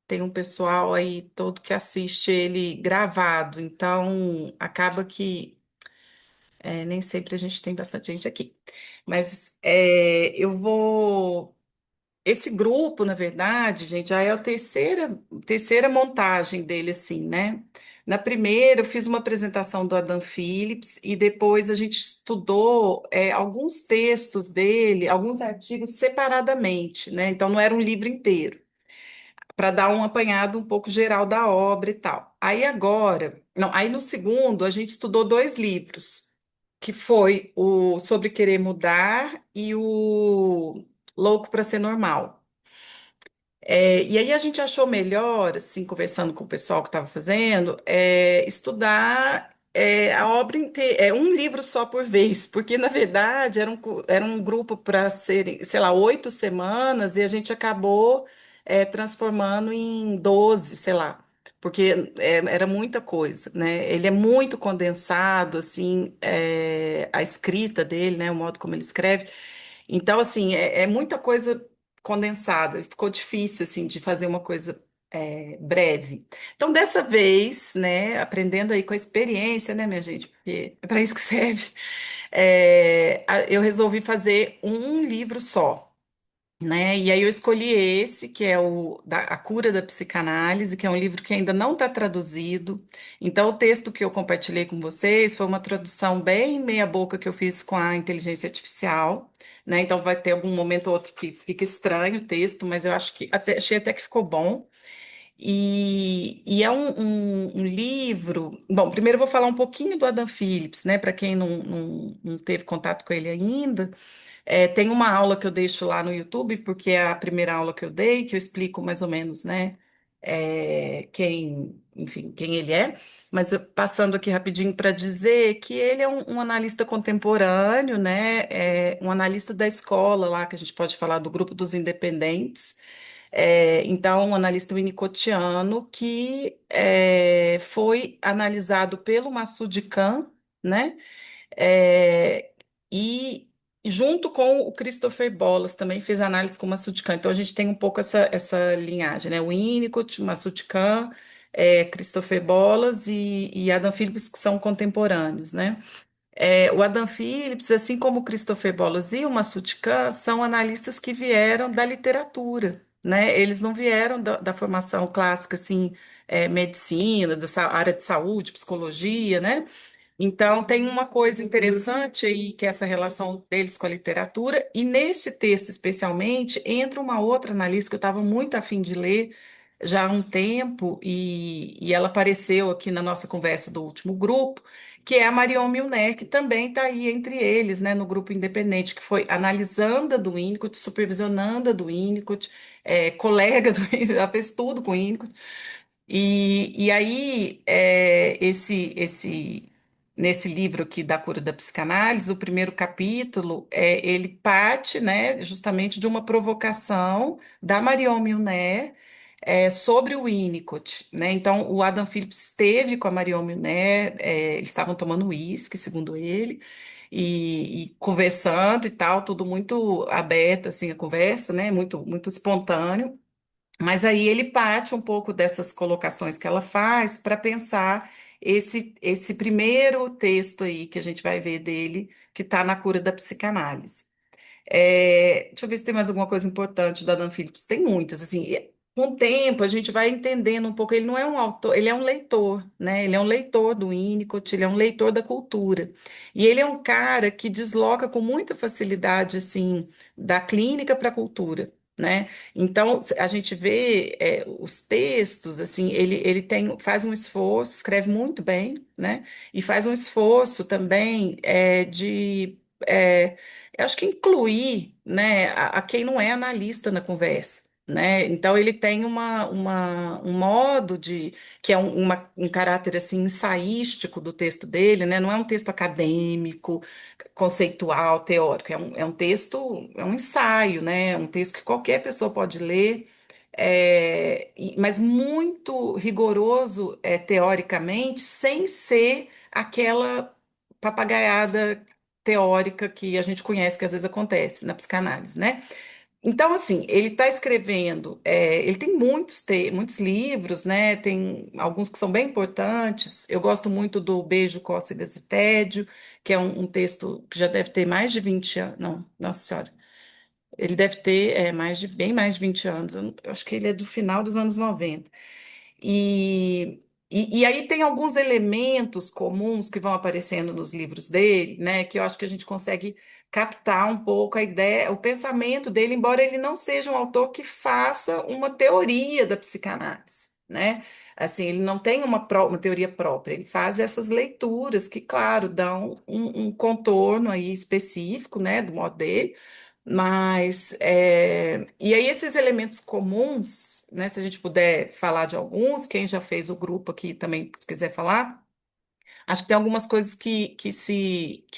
tem um pessoal aí todo que assiste ele gravado, então acaba que nem sempre a gente tem bastante gente aqui. Mas eu vou. Esse grupo, na verdade, gente, já é a terceira montagem dele, assim, né? Na primeira, eu fiz uma apresentação do Adam Phillips e depois a gente estudou alguns textos dele, alguns artigos separadamente, né? Então não era um livro inteiro, para dar um apanhado um pouco geral da obra e tal. Aí agora, não, aí no segundo a gente estudou dois livros, que foi o Sobre Querer Mudar e o Louco para Ser Normal. E aí a gente achou melhor, assim, conversando com o pessoal que estava fazendo, estudar a obra inteira, um livro só por vez, porque na verdade era um grupo para serem, sei lá, 8 semanas e a gente acabou transformando em 12, sei lá, porque era muita coisa, né? Ele é muito condensado, assim, a escrita dele, né? O modo como ele escreve. Então, assim, é muita coisa condensada, ficou difícil, assim, de fazer uma coisa breve. Então, dessa vez, né, aprendendo aí com a experiência, né, minha gente, porque é para isso que serve, eu resolvi fazer um livro só, né? E aí eu escolhi esse, que é A Cura da Psicanálise, que é um livro que ainda não está traduzido. Então, o texto que eu compartilhei com vocês foi uma tradução bem meia boca que eu fiz com a inteligência artificial, né? Então, vai ter algum momento ou outro que fica estranho o texto, mas eu acho que achei até que ficou bom. E é um livro. Bom, primeiro eu vou falar um pouquinho do Adam Phillips, né? Para quem não teve contato com ele ainda. Tem uma aula que eu deixo lá no YouTube, porque é a primeira aula que eu dei, que eu explico mais ou menos, né, enfim, quem ele é. Mas passando aqui rapidinho para dizer que ele é um analista contemporâneo, né, um analista da escola lá, que a gente pode falar do grupo dos independentes. Então, um analista winnicottiano que foi analisado pelo Massoud Khan, né? É, e junto com o Christopher Bollas também fez análise com o Massoud Khan. Então a gente tem um pouco essa linhagem, né? O Winnicott, o Massoud Khan, Christopher Bollas e Adam Phillips, que são contemporâneos, né? O Adam Phillips, assim como o Christopher Bollas e o Massoud Khan, são analistas que vieram da literatura, né? Eles não vieram da formação clássica, assim, medicina, dessa área de saúde, psicologia, né? Então, tem uma coisa interessante aí, que é essa relação deles com a literatura, e nesse texto, especialmente, entra uma outra analista que eu estava muito afim de ler já há um tempo, e ela apareceu aqui na nossa conversa do último grupo, que é a Marion Milner, que também está aí entre eles, né, no grupo independente, que foi analisanda do Winnicott, supervisionanda do Winnicott, colega do Winnicott, ela fez tudo com o Winnicott, e aí, nesse livro aqui da Cura da Psicanálise, o primeiro capítulo, ele parte, né, justamente de uma provocação da Marion Milner, sobre o Winnicott, né? Então, o Adam Phillips esteve com a Marion Milner, eles estavam tomando uísque, segundo ele, e conversando e tal, tudo muito aberto, assim, a conversa, né? Muito espontâneo. Mas aí ele parte um pouco dessas colocações que ela faz para pensar esse primeiro texto aí que a gente vai ver dele, que está na cura da psicanálise. Deixa eu ver se tem mais alguma coisa importante do Adam Phillips. Tem muitas, assim. Com o tempo, a gente vai entendendo um pouco. Ele não é um autor, ele é um leitor, né? Ele é um leitor do Winnicott, ele é um leitor da cultura. E ele é um cara que desloca com muita facilidade, assim, da clínica para a cultura. Né? Então, a gente vê os textos, assim, ele faz um esforço, escreve muito bem, né? E faz um esforço também eu acho que incluir, né, a quem não é analista na conversa, né? Então ele tem um modo que é um caráter assim ensaístico do texto dele, né? Não é um texto acadêmico, conceitual, teórico, é um texto, é um ensaio, né? É um texto que qualquer pessoa pode ler. Mas muito rigoroso teoricamente, sem ser aquela papagaiada teórica que a gente conhece, que às vezes acontece na psicanálise, né? Então, assim, ele está escrevendo, ele tem muitos livros, né? Tem alguns que são bem importantes. Eu gosto muito do Beijo, Cócegas e Tédio, que é um texto que já deve ter mais de 20 anos. Não, nossa senhora. Ele deve ter bem mais de 20 anos. Eu acho que ele é do final dos anos 90. E, e aí tem alguns elementos comuns que vão aparecendo nos livros dele, né, que eu acho que a gente consegue captar um pouco a ideia, o pensamento dele, embora ele não seja um autor que faça uma teoria da psicanálise, né? Assim, ele não tem uma teoria própria, ele faz essas leituras que, claro, dão um contorno aí específico, né, do modo dele, mas, e aí esses elementos comuns, né, se a gente puder falar de alguns, quem já fez o grupo aqui também, se quiser falar, acho que tem algumas coisas que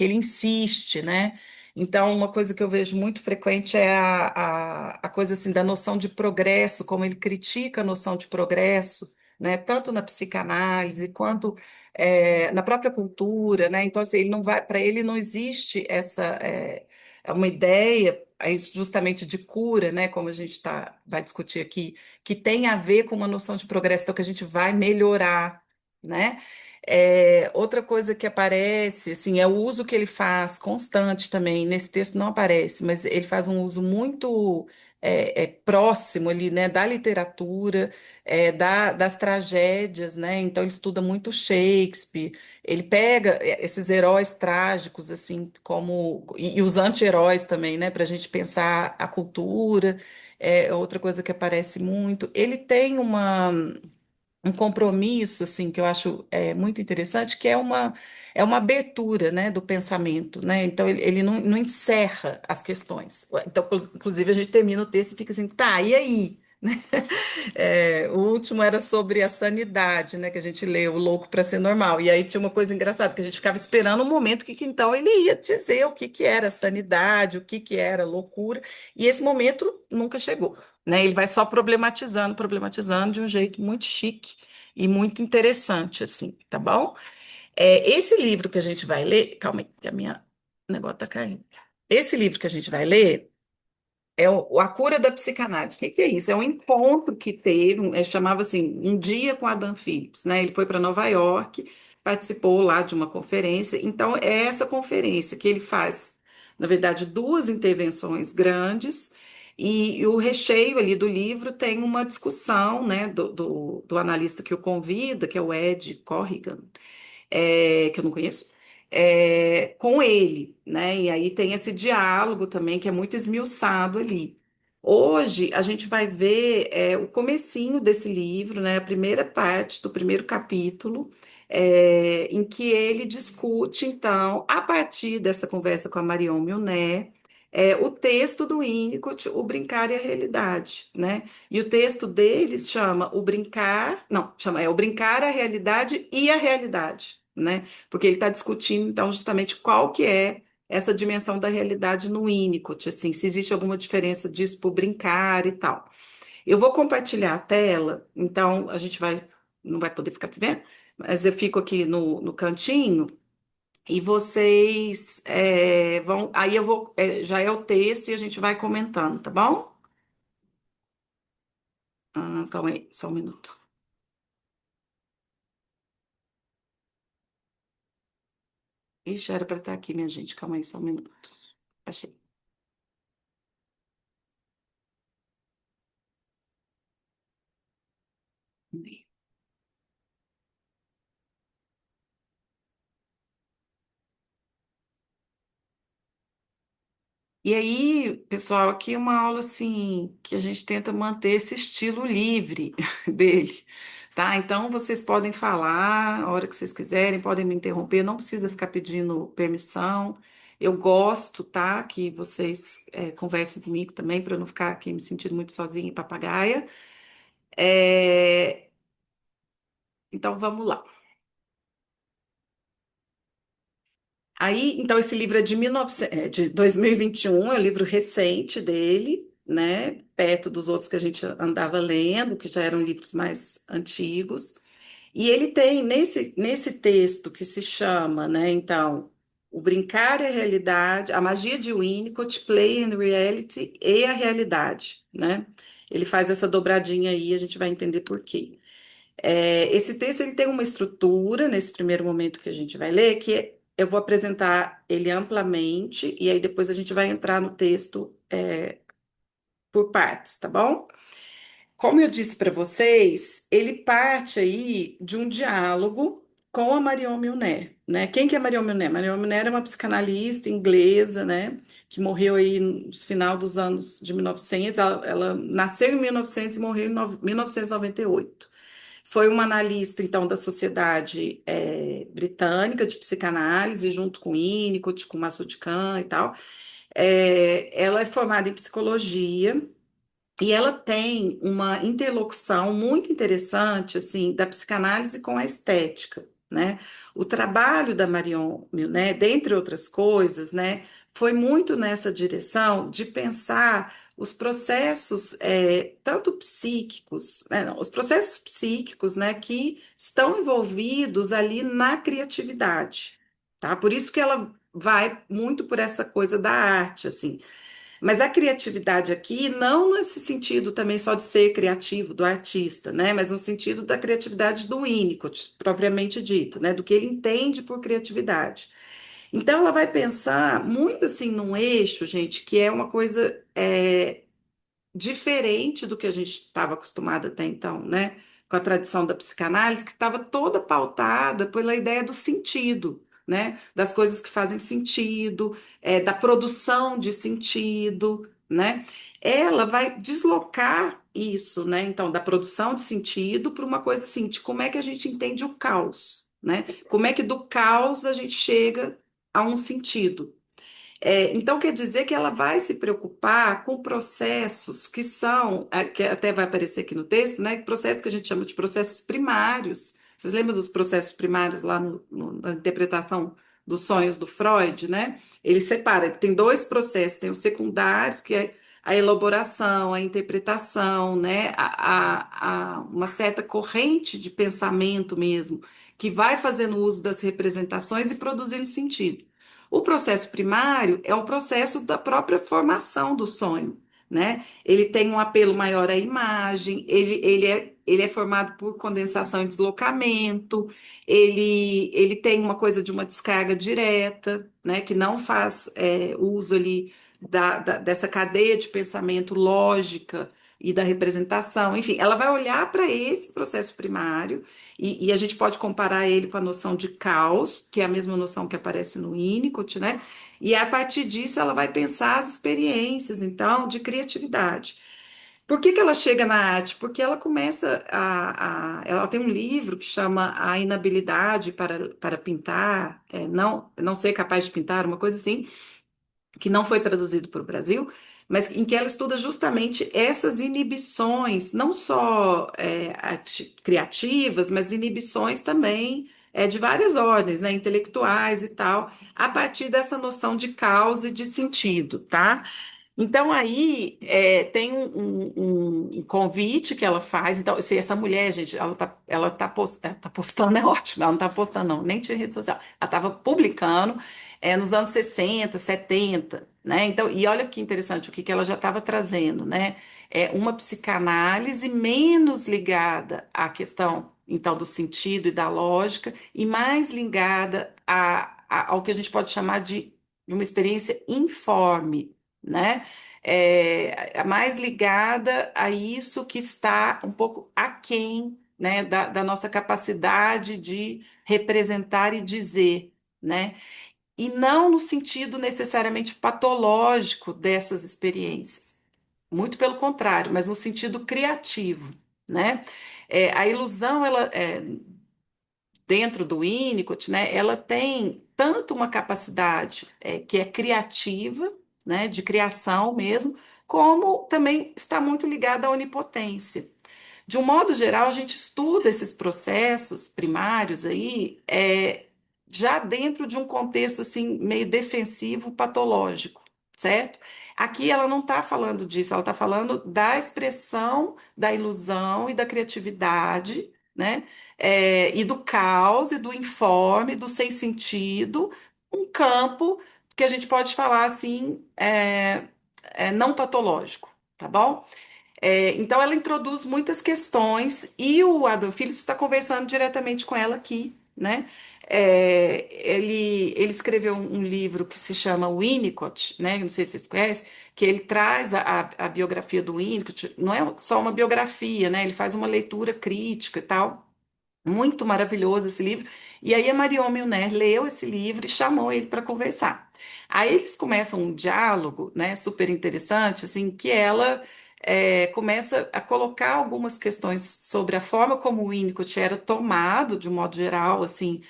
ele insiste, né? Então, uma coisa que eu vejo muito frequente é a coisa assim da noção de progresso, como ele critica a noção de progresso, né? Tanto na psicanálise quanto na própria cultura, né? Então, assim, ele não vai, para ele não existe uma ideia justamente de cura, né? Como a gente vai discutir aqui, que tem a ver com uma noção de progresso, então que a gente vai melhorar, né? Outra coisa que aparece, assim, é o uso que ele faz constante também. Nesse texto não aparece, mas ele faz um uso muito próximo ali, né, da literatura, das tragédias, né? Então ele estuda muito Shakespeare. Ele pega esses heróis trágicos, assim, como e os anti-heróis também, né, para a gente pensar a cultura. É outra coisa que aparece muito. Ele tem um compromisso assim que eu acho muito interessante, que é uma abertura, né, do pensamento, né? Então ele não encerra as questões. Então, inclusive, a gente termina o texto e fica assim, tá, e aí? O último era sobre a sanidade, né? Que a gente leu, o louco para ser normal. E aí tinha uma coisa engraçada, que a gente ficava esperando o momento que então ele ia dizer o que que era sanidade, o que que era loucura, e esse momento nunca chegou, né? Ele vai só problematizando, problematizando de um jeito muito chique e muito interessante, assim, tá bom? Esse livro que a gente vai ler, calma aí, que o negócio tá caindo. Esse livro que a gente vai ler a cura da psicanálise. O que que é isso? É um encontro que teve, chamava assim, Um Dia com Adam Phillips, né? Ele foi para Nova York, participou lá de uma conferência. Então, é essa conferência que ele faz, na verdade, duas intervenções grandes, e o recheio ali do livro tem uma discussão, né, do analista que o convida, que é o Ed Corrigan, que eu não conheço, com ele, né? E aí tem esse diálogo também que é muito esmiuçado ali. Hoje a gente vai ver o comecinho desse livro, né? A primeira parte do primeiro capítulo, em que ele discute, então, a partir dessa conversa com a Marion Milner, o texto do Winnicott, O Brincar e a Realidade, né? E o texto deles chama O Brincar, não, chama O Brincar, a Realidade e a Realidade, né? Porque ele está discutindo, então, justamente qual que é essa dimensão da realidade no Winnicott, assim, se existe alguma diferença disso para o brincar e tal. Eu vou compartilhar a tela, então a gente não vai poder ficar se vendo, mas eu fico aqui no cantinho e vocês aí eu vou, já é o texto e a gente vai comentando, tá bom? Calma aí, só um minuto. Ixi, era para estar aqui, minha gente, calma aí, só um minuto. Achei. E aí, pessoal, aqui é uma aula assim que a gente tenta manter esse estilo livre dele, tá? Então vocês podem falar a hora que vocês quiserem, podem me interromper, não precisa ficar pedindo permissão. Eu gosto, tá? Que vocês conversem comigo também, para eu não ficar aqui me sentindo muito sozinha e papagaia. É, Então vamos lá. Aí, então, esse livro é de 1900, de 2021, é um livro recente dele, né? Perto dos outros que a gente andava lendo, que já eram livros mais antigos. E ele tem, nesse texto que se chama, né? Então. O brincar e a realidade, a magia de Winnicott, Play and Reality e a realidade, né? Ele faz essa dobradinha aí, a gente vai entender por quê. Esse texto ele tem uma estrutura, nesse primeiro momento que a gente vai ler, eu vou apresentar ele amplamente, e aí depois a gente vai entrar no texto, por partes, tá bom? Como eu disse para vocês, ele parte aí de um diálogo com a Marion Milner, né? Quem que é Marion Milner? Marion Milner é uma psicanalista inglesa, né? Que morreu aí no final dos anos de 1900. Ela nasceu em 1900 e morreu em 1998. Foi uma analista, então, da Sociedade Britânica de Psicanálise, junto com Winnicott, com Massoud Khan e tal. Ela é formada em psicologia e ela tem uma interlocução muito interessante, assim, da psicanálise com a estética, né? O trabalho da Marion Milner, dentre outras coisas, né, foi muito nessa direção de pensar os processos, tanto psíquicos, não, os processos psíquicos, né, que estão envolvidos ali na criatividade, tá? Por isso que ela vai muito por essa coisa da arte, assim. Mas a criatividade aqui, não nesse sentido também só de ser criativo do artista, né? Mas no sentido da criatividade do Winnicott, propriamente dito, né? Do que ele entende por criatividade. Então, ela vai pensar muito assim num eixo, gente, que é uma coisa diferente do que a gente estava acostumado até então, né? Com a tradição da psicanálise, que estava toda pautada pela ideia do sentido, né? Das coisas que fazem sentido, da produção de sentido, né? Ela vai deslocar isso, né? Então, da produção de sentido para uma coisa assim, de como é que a gente entende o caos, né? Como é que do caos a gente chega a um sentido. Então, quer dizer que ela vai se preocupar com processos que são, que até vai aparecer aqui no texto, né? Processos que a gente chama de processos primários. Vocês lembram dos processos primários lá na interpretação dos sonhos do Freud, né? Ele separa, tem dois processos, tem os secundários, que é a elaboração, a interpretação, né? Uma certa corrente de pensamento mesmo, que vai fazendo uso das representações e produzindo sentido. O processo primário é o processo da própria formação do sonho, né? Ele tem um apelo maior à imagem, ele é formado por condensação e deslocamento, ele tem uma coisa de uma descarga direta, né? Que não faz uso ali dessa cadeia de pensamento lógica e da representação. Enfim, ela vai olhar para esse processo primário e a gente pode comparar ele com a noção de caos, que é a mesma noção que aparece no Winnicott, né? E a partir disso ela vai pensar as experiências, então, de criatividade. Por que que ela chega na arte? Porque ela começa ela tem um livro que chama A Inabilidade para Pintar, não ser capaz de pintar, uma coisa assim, que não foi traduzido para o Brasil, mas em que ela estuda justamente essas inibições, não só criativas, mas inibições também de várias ordens, né, intelectuais e tal, a partir dessa noção de causa e de sentido, tá? Então, aí tem um convite que ela faz. Então, se essa mulher, gente, ela tá postando, é ótimo, ela não está postando, não, nem tinha rede social. Ela estava publicando nos anos 60, 70, né? Então, e olha que interessante o que ela já estava trazendo, né? Uma psicanálise menos ligada à questão, então, do sentido e da lógica, e mais ligada ao que a gente pode chamar de uma experiência informe, né? Mais ligada a isso que está um pouco aquém, né, da nossa capacidade de representar e dizer, né? E não no sentido necessariamente patológico dessas experiências. Muito pelo contrário, mas no sentido criativo, né? A ilusão, dentro do Winnicott, né, ela tem tanto uma capacidade que é criativa, né, de criação mesmo, como também está muito ligada à onipotência. De um modo geral, a gente estuda esses processos primários aí, já dentro de um contexto assim meio defensivo, patológico, certo? Aqui ela não está falando disso, ela está falando da expressão da ilusão e da criatividade, né? E do caos e do informe, do sem sentido, um campo que a gente pode falar assim, não patológico, tá bom? Então, ela introduz muitas questões e o Adam Phillips está conversando diretamente com ela aqui, né? Ele escreveu um livro que se chama Winnicott, né? Não sei se vocês conhecem, que ele traz a biografia do Winnicott, não é só uma biografia, né? Ele faz uma leitura crítica e tal. Muito maravilhoso esse livro. E aí a Marion Milner leu esse livro e chamou ele para conversar. Aí eles começam um diálogo, né, super interessante, assim, que ela começa a colocar algumas questões sobre a forma como o Winnicott era tomado, de um modo geral, assim,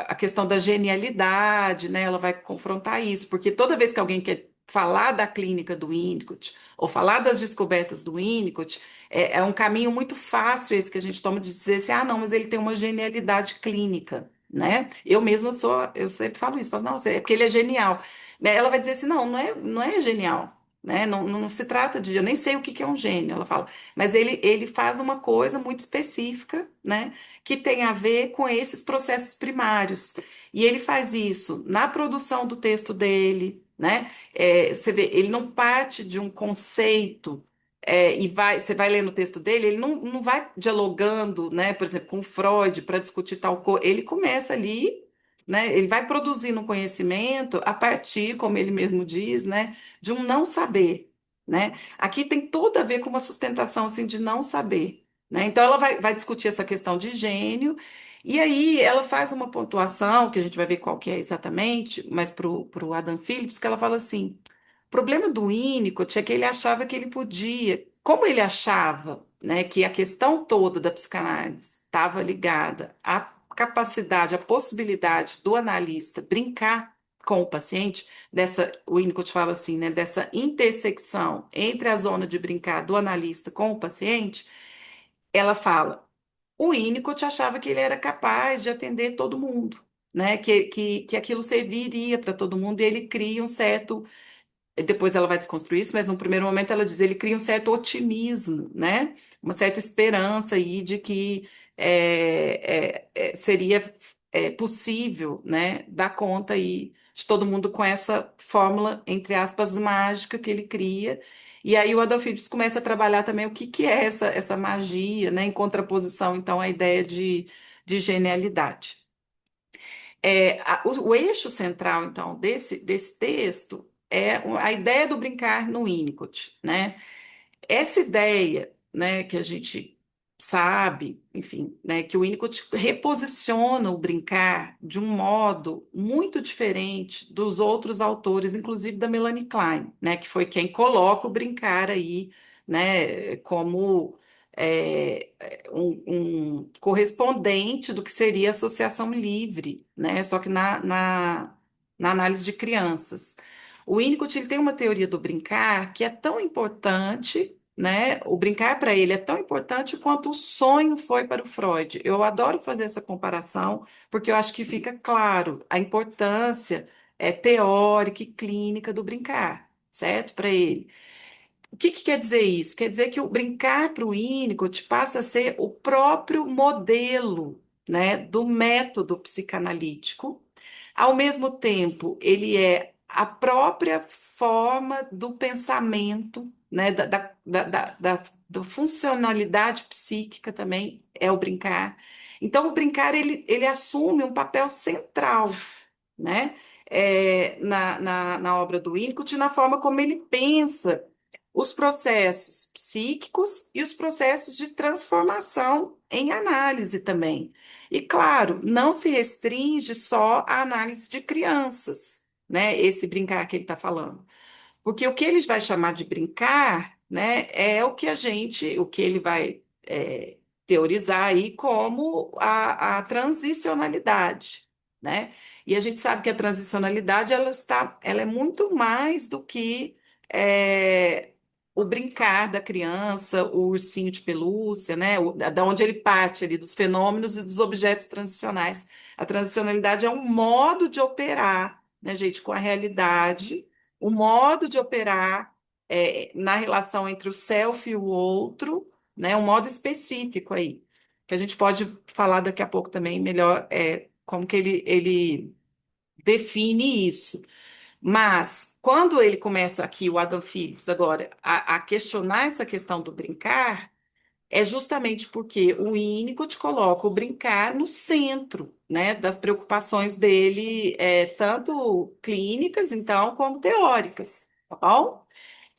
a questão da genialidade, né, ela vai confrontar isso, porque toda vez que alguém quer falar da clínica do Winnicott ou falar das descobertas do Winnicott, é um caminho muito fácil esse que a gente toma de dizer assim, ah, não, mas ele tem uma genialidade clínica, né? Eu mesma sou, eu sempre falo isso, falo, não, é porque ele é genial. Ela vai dizer assim, não, não é genial, né? Não, não se trata de, eu nem sei o que que é um gênio, ela fala, mas ele faz uma coisa muito específica, né? Que tem a ver com esses processos primários. E ele faz isso na produção do texto dele, né? Você vê, ele não parte de um conceito você vai ler no texto dele, ele não vai dialogando, né, por exemplo, com Freud para discutir tal coisa. Ele começa ali, né, ele vai produzindo um conhecimento a partir, como ele mesmo diz, né, de um não saber, né? Aqui tem tudo a ver com uma sustentação assim de não saber, né? Então ela vai discutir essa questão de gênio. E aí ela faz uma pontuação, que a gente vai ver qual que é exatamente, mas para o Adam Phillips, que ela fala assim: o problema do Winnicott é que ele achava que ele podia, como ele achava, né, que a questão toda da psicanálise estava ligada à capacidade, à possibilidade do analista brincar com o paciente, o Winnicott fala assim, né, dessa intersecção entre a zona de brincar do analista com o paciente, ela fala, o Winnicott achava que ele era capaz de atender todo mundo, né, que aquilo serviria para todo mundo, e ele cria um certo depois ela vai desconstruir isso, mas no primeiro momento ela diz, ele cria um certo otimismo, né? Uma certa esperança aí de que seria possível, né? Dar conta aí de todo mundo com essa fórmula, entre aspas, mágica que ele cria. E aí o Adolf Hitler começa a trabalhar também o que que é essa magia, né? Em contraposição, então, à ideia de genialidade. O eixo central, então, desse texto é a ideia do brincar no Winnicott, né? Essa ideia, né, que a gente sabe, enfim, né, que o Winnicott reposiciona o brincar de um modo muito diferente dos outros autores, inclusive da Melanie Klein, né, que foi quem coloca o brincar aí, né, como um correspondente do que seria a associação livre, né, só que na análise de crianças. O Winnicott ele tem uma teoria do brincar que é tão importante, né? O brincar para ele é tão importante quanto o sonho foi para o Freud. Eu adoro fazer essa comparação, porque eu acho que fica claro a importância teórica e clínica do brincar, certo? Para ele. O que que quer dizer isso? Quer dizer que o brincar para o Winnicott passa a ser o próprio modelo, né, do método psicanalítico. Ao mesmo tempo, ele é a própria forma do pensamento, né, da funcionalidade psíquica também é o brincar. Então, o brincar ele assume um papel central, né, na obra do Winnicott, na forma como ele pensa os processos psíquicos e os processos de transformação em análise também. E, claro, não se restringe só à análise de crianças, né? Esse brincar que ele está falando. Porque o que ele vai chamar de brincar, né, é o que ele vai teorizar aí como a transicionalidade, né? E a gente sabe que a transicionalidade ela é muito mais do que é, o brincar da criança, o ursinho de pelúcia, né? Da onde ele parte ali dos fenômenos e dos objetos transicionais. A transicionalidade é um modo de operar, né, gente, com a realidade, o modo de operar na relação entre o self e o outro, né, um modo específico aí, que a gente pode falar daqui a pouco também melhor como que ele define isso. Mas quando ele começa aqui, o Adam Phillips, agora, a questionar essa questão do brincar, é justamente porque o Winnicott coloca o brincar no centro, né, das preocupações dele, tanto clínicas, então, como teóricas, tá bom?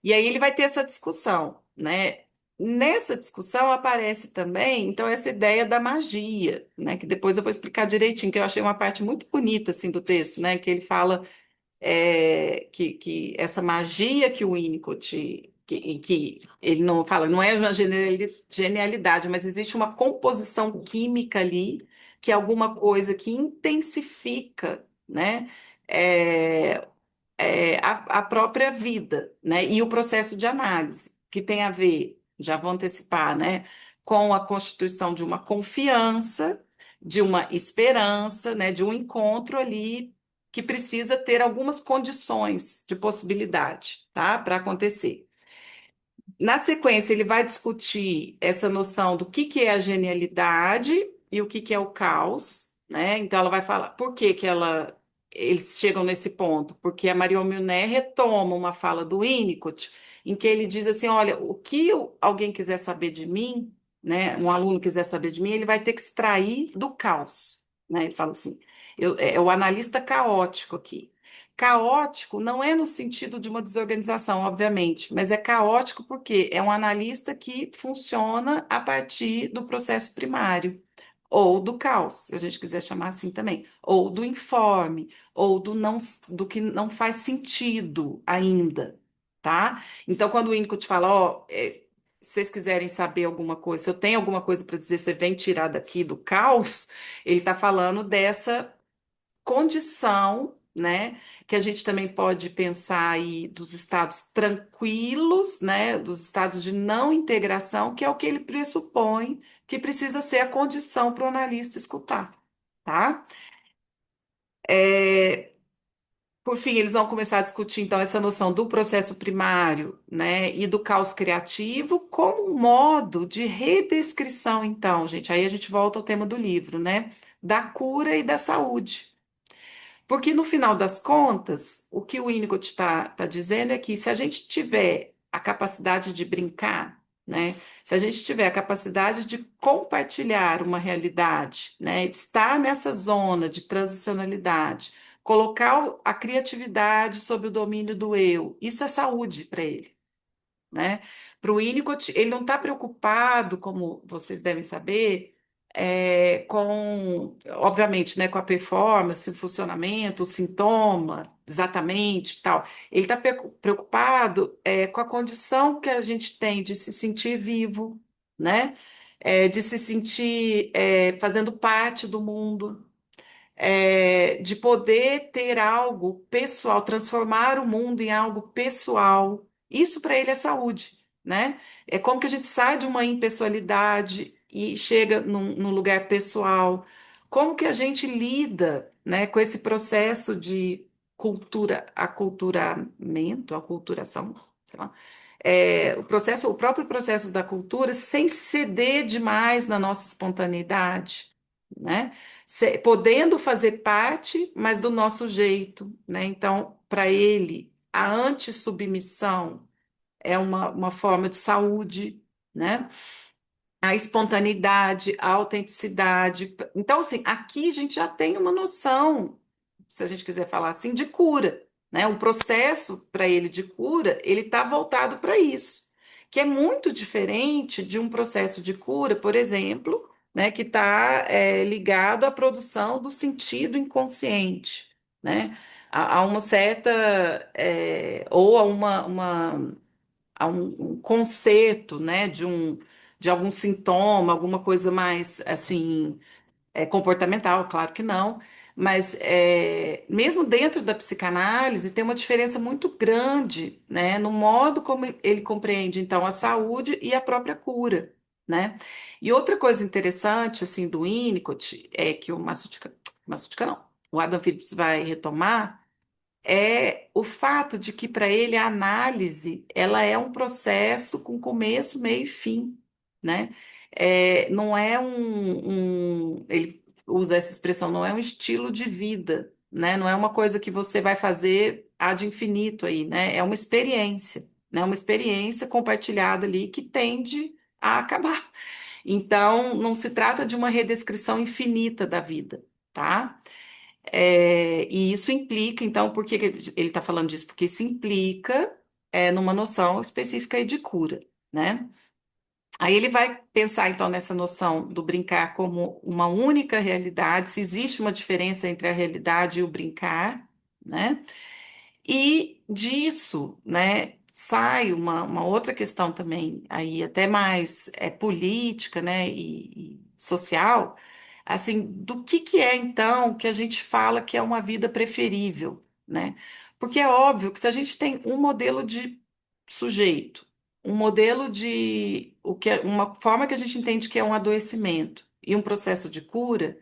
E aí ele vai ter essa discussão, né? Nessa discussão aparece também, então, essa ideia da magia, né? Que depois eu vou explicar direitinho, que eu achei uma parte muito bonita, assim, do texto, né? Que ele fala que essa magia que o Winnicott, que ele não fala, não é uma genialidade, mas existe uma composição química ali, que é alguma coisa que intensifica, né? é, a própria vida, né? E o processo de análise, que tem a ver, já vou antecipar, né? Com a constituição de uma confiança, de uma esperança, né? De um encontro ali que precisa ter algumas condições de possibilidade, tá? Para acontecer. Na sequência, ele vai discutir essa noção do que é a genialidade e o que é o caos, né? Então, ela vai falar por que que eles chegam nesse ponto, porque a Marion Milner retoma uma fala do Winnicott, em que ele diz assim: olha, o que alguém quiser saber de mim, né? Um aluno quiser saber de mim, ele vai ter que extrair do caos, né? Ele fala assim: é o analista caótico aqui. Caótico não é no sentido de uma desorganização, obviamente, mas é caótico porque é um analista que funciona a partir do processo primário, ou do caos, se a gente quiser chamar assim também, ou do informe, ou do que não faz sentido ainda, tá? Então, quando o Winnicott fala, ó, se vocês quiserem saber alguma coisa, se eu tenho alguma coisa para dizer, você vem tirar daqui do caos, ele está falando dessa condição, né, que a gente também pode pensar aí dos estados tranquilos, né, dos estados de não integração, que é o que ele pressupõe que precisa ser a condição para o analista escutar, tá? É, por fim, eles vão começar a discutir, então, essa noção do processo primário, né, e do caos criativo como um modo de redescrição, então, gente, aí a gente volta ao tema do livro, né, da cura e da saúde. Porque no final das contas, o que o Winnicott está dizendo é que se a gente tiver a capacidade de brincar, né, se a gente tiver a capacidade de compartilhar uma realidade, né, de estar nessa zona de transicionalidade, colocar a criatividade sob o domínio do eu, isso é saúde para ele, né? Para o Winnicott, ele não está preocupado, como vocês devem saber, obviamente, né, com a performance, o funcionamento, o sintoma, exatamente, tal. Ele está preocupado, com a condição que a gente tem de se sentir vivo, né? De se sentir, fazendo parte do mundo, de poder ter algo pessoal, transformar o mundo em algo pessoal. Isso para ele é saúde, né? É como que a gente sai de uma impessoalidade e chega num lugar pessoal. Como que a gente lida, né, com esse processo de aculturamento, aculturação, sei lá. O próprio processo da cultura sem ceder demais na nossa espontaneidade, né? Podendo fazer parte, mas do nosso jeito, né? Então, para ele, a antissubmissão é uma forma de saúde, né? A espontaneidade, a autenticidade. Então, assim, aqui a gente já tem uma noção, se a gente quiser falar assim, de cura, né? Um processo para ele de cura, ele está voltado para isso, que é muito diferente de um processo de cura, por exemplo, né, que está ligado à produção do sentido inconsciente, né? A uma certa, ou a um conceito, né, de algum sintoma, alguma coisa mais assim, comportamental, claro que não, mas mesmo dentro da psicanálise tem uma diferença muito grande, né, no modo como ele compreende então a saúde e a própria cura, né? E outra coisa interessante assim do Winnicott é que Massutka não, o Adam Phillips vai retomar é o fato de que para ele a análise ela é um processo com começo, meio e fim, né? Não é ele usa essa expressão, não é um estilo de vida, né? Não é uma coisa que você vai fazer ad infinito aí, né? É uma experiência, né? Uma experiência compartilhada ali que tende a acabar. Então, não se trata de uma redescrição infinita da vida, tá? E isso implica, então, por que que ele está falando disso? Porque isso implica numa noção específica aí de cura, né? Aí ele vai pensar, então, nessa noção do brincar como uma única realidade, se existe uma diferença entre a realidade e o brincar, né? E disso, né, sai uma outra questão também, aí até mais política, né, e social, assim, do que é então que a gente fala que é uma vida preferível, né? Porque é óbvio que se a gente tem um modelo de sujeito, um modelo de o que uma forma que a gente entende que é um adoecimento e um processo de cura,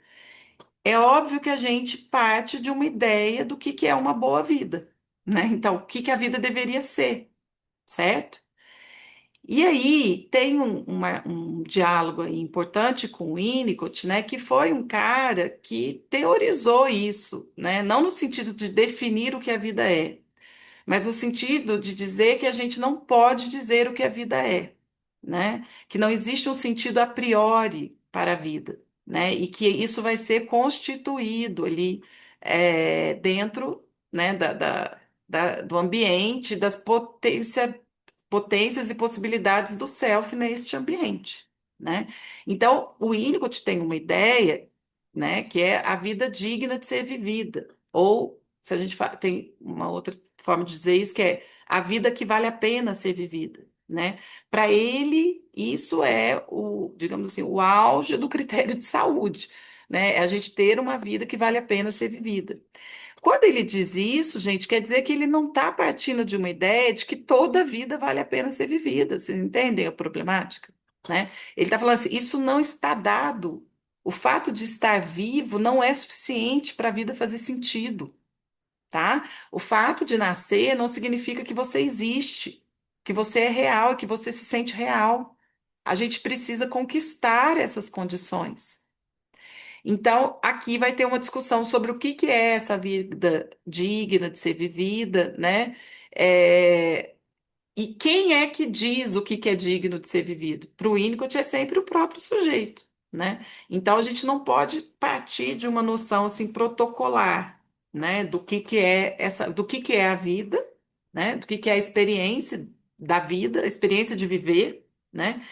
é óbvio que a gente parte de uma ideia do que é uma boa vida, né? Então, o que a vida deveria ser, certo? E aí tem um diálogo aí importante com o Winnicott, né? Que foi um cara que teorizou isso, né? Não no sentido de definir o que a vida é, mas no sentido de dizer que a gente não pode dizer o que a vida é, né? Que não existe um sentido a priori para a vida, né? E que isso vai ser constituído ali dentro, né, do ambiente, das potências e possibilidades do self neste ambiente, né? Então, o Winnicott tem uma ideia, né, que é a vida digna de ser vivida, ou se a gente tem uma outra forma de dizer isso, que é a vida que vale a pena ser vivida, né? Para ele, isso é o, digamos assim, o auge do critério de saúde, né? É a gente ter uma vida que vale a pena ser vivida. Quando ele diz isso, gente, quer dizer que ele não está partindo de uma ideia de que toda vida vale a pena ser vivida. Vocês entendem a problemática, né? Ele está falando assim, isso não está dado. O fato de estar vivo não é suficiente para a vida fazer sentido, tá? O fato de nascer não significa que você existe, que você é real, que você se sente real. A gente precisa conquistar essas condições. Então, aqui vai ter uma discussão sobre o que é essa vida digna de ser vivida, né? É, e quem é que diz o que é digno de ser vivido? Para o Winnicott é sempre o próprio sujeito, né? Então a gente não pode partir de uma noção assim protocolar, né? Do que é do que é a vida, né? Do que é a experiência da vida, a experiência de viver, né?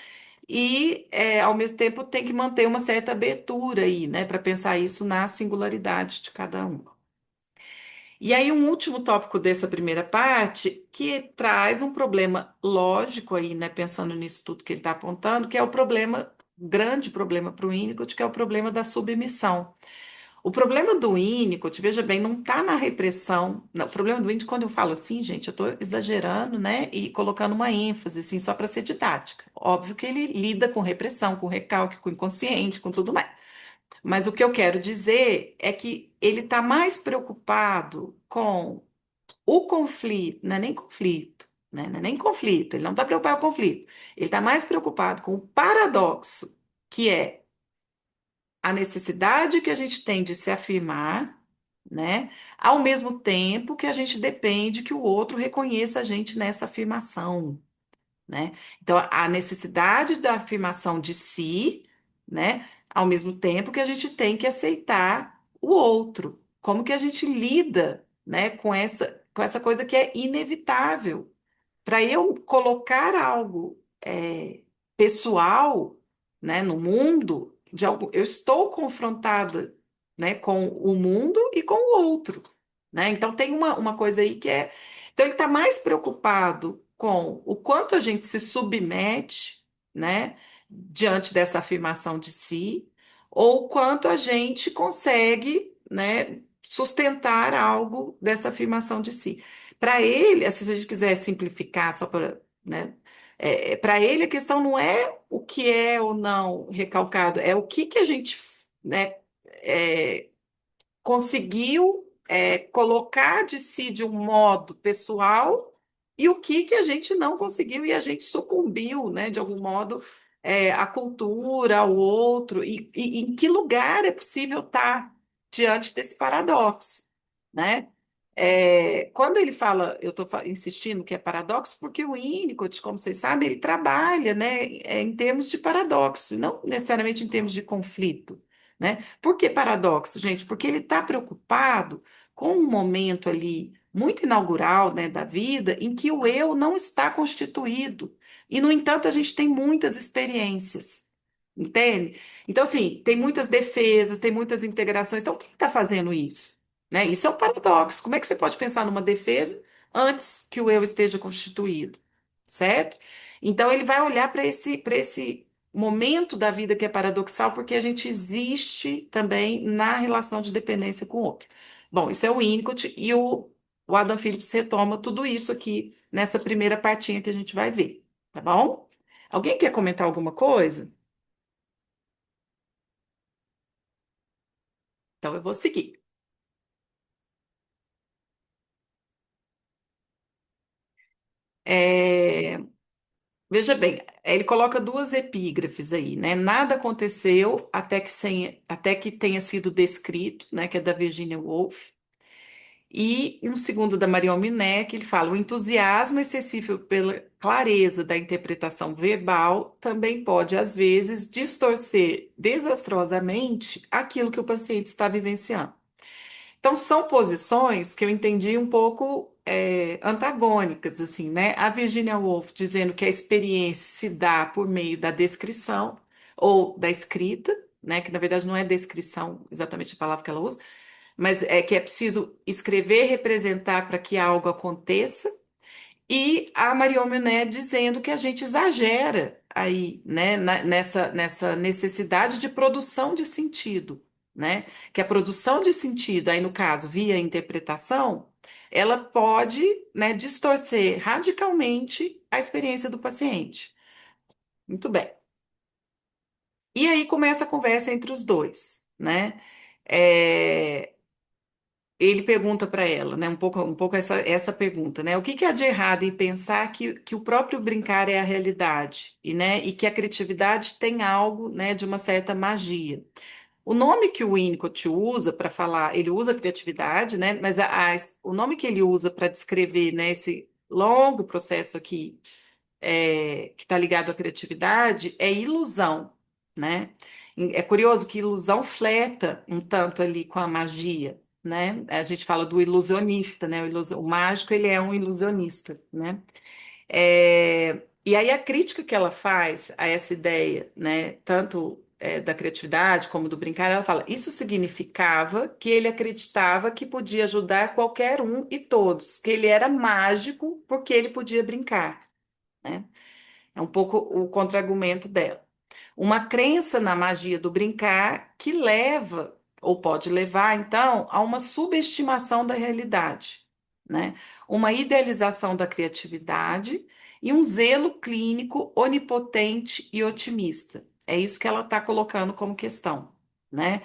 E ao mesmo tempo tem que manter uma certa abertura aí, né? Para pensar isso na singularidade de cada um. E aí, um último tópico dessa primeira parte, que traz um problema lógico aí, né, pensando nisso tudo que ele está apontando, que é o problema, grande problema para o Winnicott, que é o problema da submissão. O problema do Winnicott, veja bem, não está na repressão. Não, o problema do Winnicott, quando eu falo assim, gente, eu estou exagerando, né, e colocando uma ênfase, assim, só para ser didática. Óbvio que ele lida com repressão, com recalque, com inconsciente, com tudo mais. Mas o que eu quero dizer é que ele está mais preocupado com o conflito, não é nem conflito, né? Não é nem conflito, ele não está preocupado com o conflito. Ele está mais preocupado com o paradoxo, que é a necessidade que a gente tem de se afirmar, né? Ao mesmo tempo que a gente depende que o outro reconheça a gente nessa afirmação, né? Então, a necessidade da afirmação de si, né? Ao mesmo tempo que a gente tem que aceitar o outro. Como que a gente lida, né, com essa coisa que é inevitável? Para eu colocar algo pessoal, né, no mundo, eu estou confrontada, né, com o mundo e com o outro, né? Então tem uma coisa aí que é, então ele está mais preocupado com o quanto a gente se submete, né, diante dessa afirmação de si, ou o quanto a gente consegue, né, sustentar algo dessa afirmação de si. Para ele, assim, se a gente quiser simplificar só para, né, para ele a questão não é o que é ou não recalcado, é o que a gente, né, é, conseguiu colocar de si de um modo pessoal e o que a gente não conseguiu e a gente sucumbiu, né, de algum modo, à cultura, ao outro, e em que lugar é possível estar diante desse paradoxo, né? Quando ele fala, eu estou insistindo que é paradoxo, porque o Winnicott, como vocês sabem, ele trabalha, né, em termos de paradoxo, não necessariamente em termos de conflito, né? Por que paradoxo, gente? Porque ele está preocupado com um momento ali muito inaugural, né, da vida, em que o eu não está constituído. E, no entanto, a gente tem muitas experiências. Entende? Então, assim, tem muitas defesas, tem muitas integrações. Então, quem está fazendo isso? Né? Isso é um paradoxo. Como é que você pode pensar numa defesa antes que o eu esteja constituído? Certo? Então, ele vai olhar para esse momento da vida que é paradoxal, porque a gente existe também na relação de dependência com o outro. Bom, isso é o Winnicott e o Adam Phillips retoma tudo isso aqui nessa primeira partinha que a gente vai ver. Tá bom? Alguém quer comentar alguma coisa? Então, eu vou seguir. É, Veja bem, ele coloca duas epígrafes aí, né? Nada aconteceu até que tenha sido descrito, né? Que é da Virginia Woolf. E um segundo da Marion Minet, que ele fala: o entusiasmo excessivo pela clareza da interpretação verbal também pode, às vezes, distorcer desastrosamente aquilo que o paciente está vivenciando. Então, são posições que eu entendi um pouco antagônicas, assim, né? A Virginia Woolf dizendo que a experiência se dá por meio da descrição ou da escrita, né? Que na verdade não é descrição exatamente a palavra que ela usa, mas é que é preciso escrever, representar para que algo aconteça. E a Marion Monet dizendo que a gente exagera aí, né, nessa necessidade de produção de sentido, né? Que a produção de sentido, aí no caso, via interpretação, ela pode, né, distorcer radicalmente a experiência do paciente. Muito bem. E aí começa a conversa entre os dois, né? É, ele pergunta para ela, né, um pouco essa pergunta, né, o que que há de errado em pensar que o próprio brincar é a realidade, e que a criatividade tem algo, né, de uma certa magia. O nome que o Winnicott usa para falar, ele usa criatividade, né, mas o nome que ele usa para descrever, né, esse longo processo aqui que está ligado à criatividade é ilusão, né? É curioso que ilusão fleta um tanto ali com a magia, né? A gente fala do ilusionista, né? O mágico, ele é um ilusionista, né? E aí a crítica que ela faz a essa ideia, né? Tanto da criatividade como do brincar, ela fala, isso significava que ele acreditava que podia ajudar qualquer um e todos, que ele era mágico porque ele podia brincar, né? É um pouco o contra-argumento dela. Uma crença na magia do brincar que leva, ou pode levar, então, a uma subestimação da realidade, né? Uma idealização da criatividade e um zelo clínico onipotente e otimista. É isso que ela está colocando como questão, né?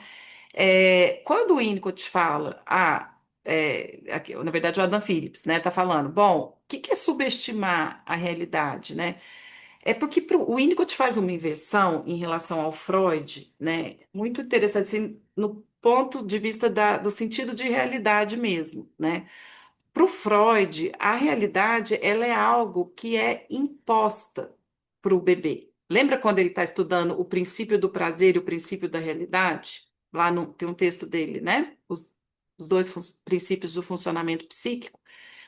Quando o Winnicott fala, na verdade o Adam Phillips, né, está falando, bom, o que que é subestimar a realidade, né? É porque o Winnicott faz uma inversão em relação ao Freud, né? Muito interessante, assim, no ponto de vista do sentido de realidade mesmo, né? Para o Freud, a realidade ela é algo que é imposta para o bebê. Lembra quando ele está estudando o princípio do prazer e o princípio da realidade? Lá tem um texto dele, né? Os dois princípios do funcionamento psíquico.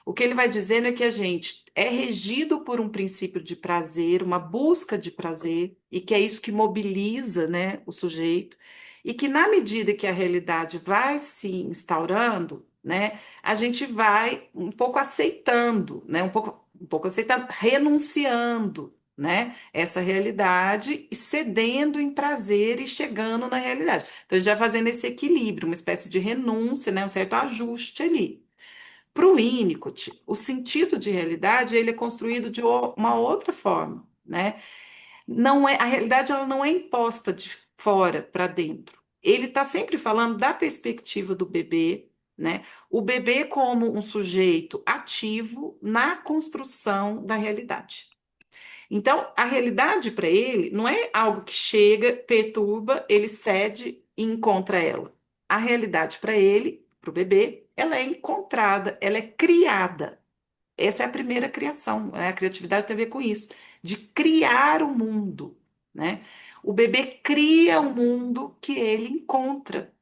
O que ele vai dizendo é que a gente é regido por um princípio de prazer, uma busca de prazer, e que é isso que mobiliza, né, o sujeito, e que na medida que a realidade vai se instaurando, né, a gente vai um pouco aceitando, né, um pouco aceitando, renunciando, né, essa realidade e cedendo em prazer e chegando na realidade. Então a gente vai fazendo esse equilíbrio, uma espécie de renúncia, né, um certo ajuste ali. Para o Winnicott, o sentido de realidade ele é construído de uma outra forma, né? Não é, a realidade ela não é imposta de fora para dentro. Ele está sempre falando da perspectiva do bebê, né? O bebê como um sujeito ativo na construção da realidade. Então, a realidade para ele não é algo que chega, perturba, ele cede e encontra ela. A realidade para ele, para o bebê, ela é encontrada, ela é criada. Essa é a primeira criação, né? A criatividade tem a ver com isso, de criar o mundo, né? O bebê cria o mundo que ele encontra,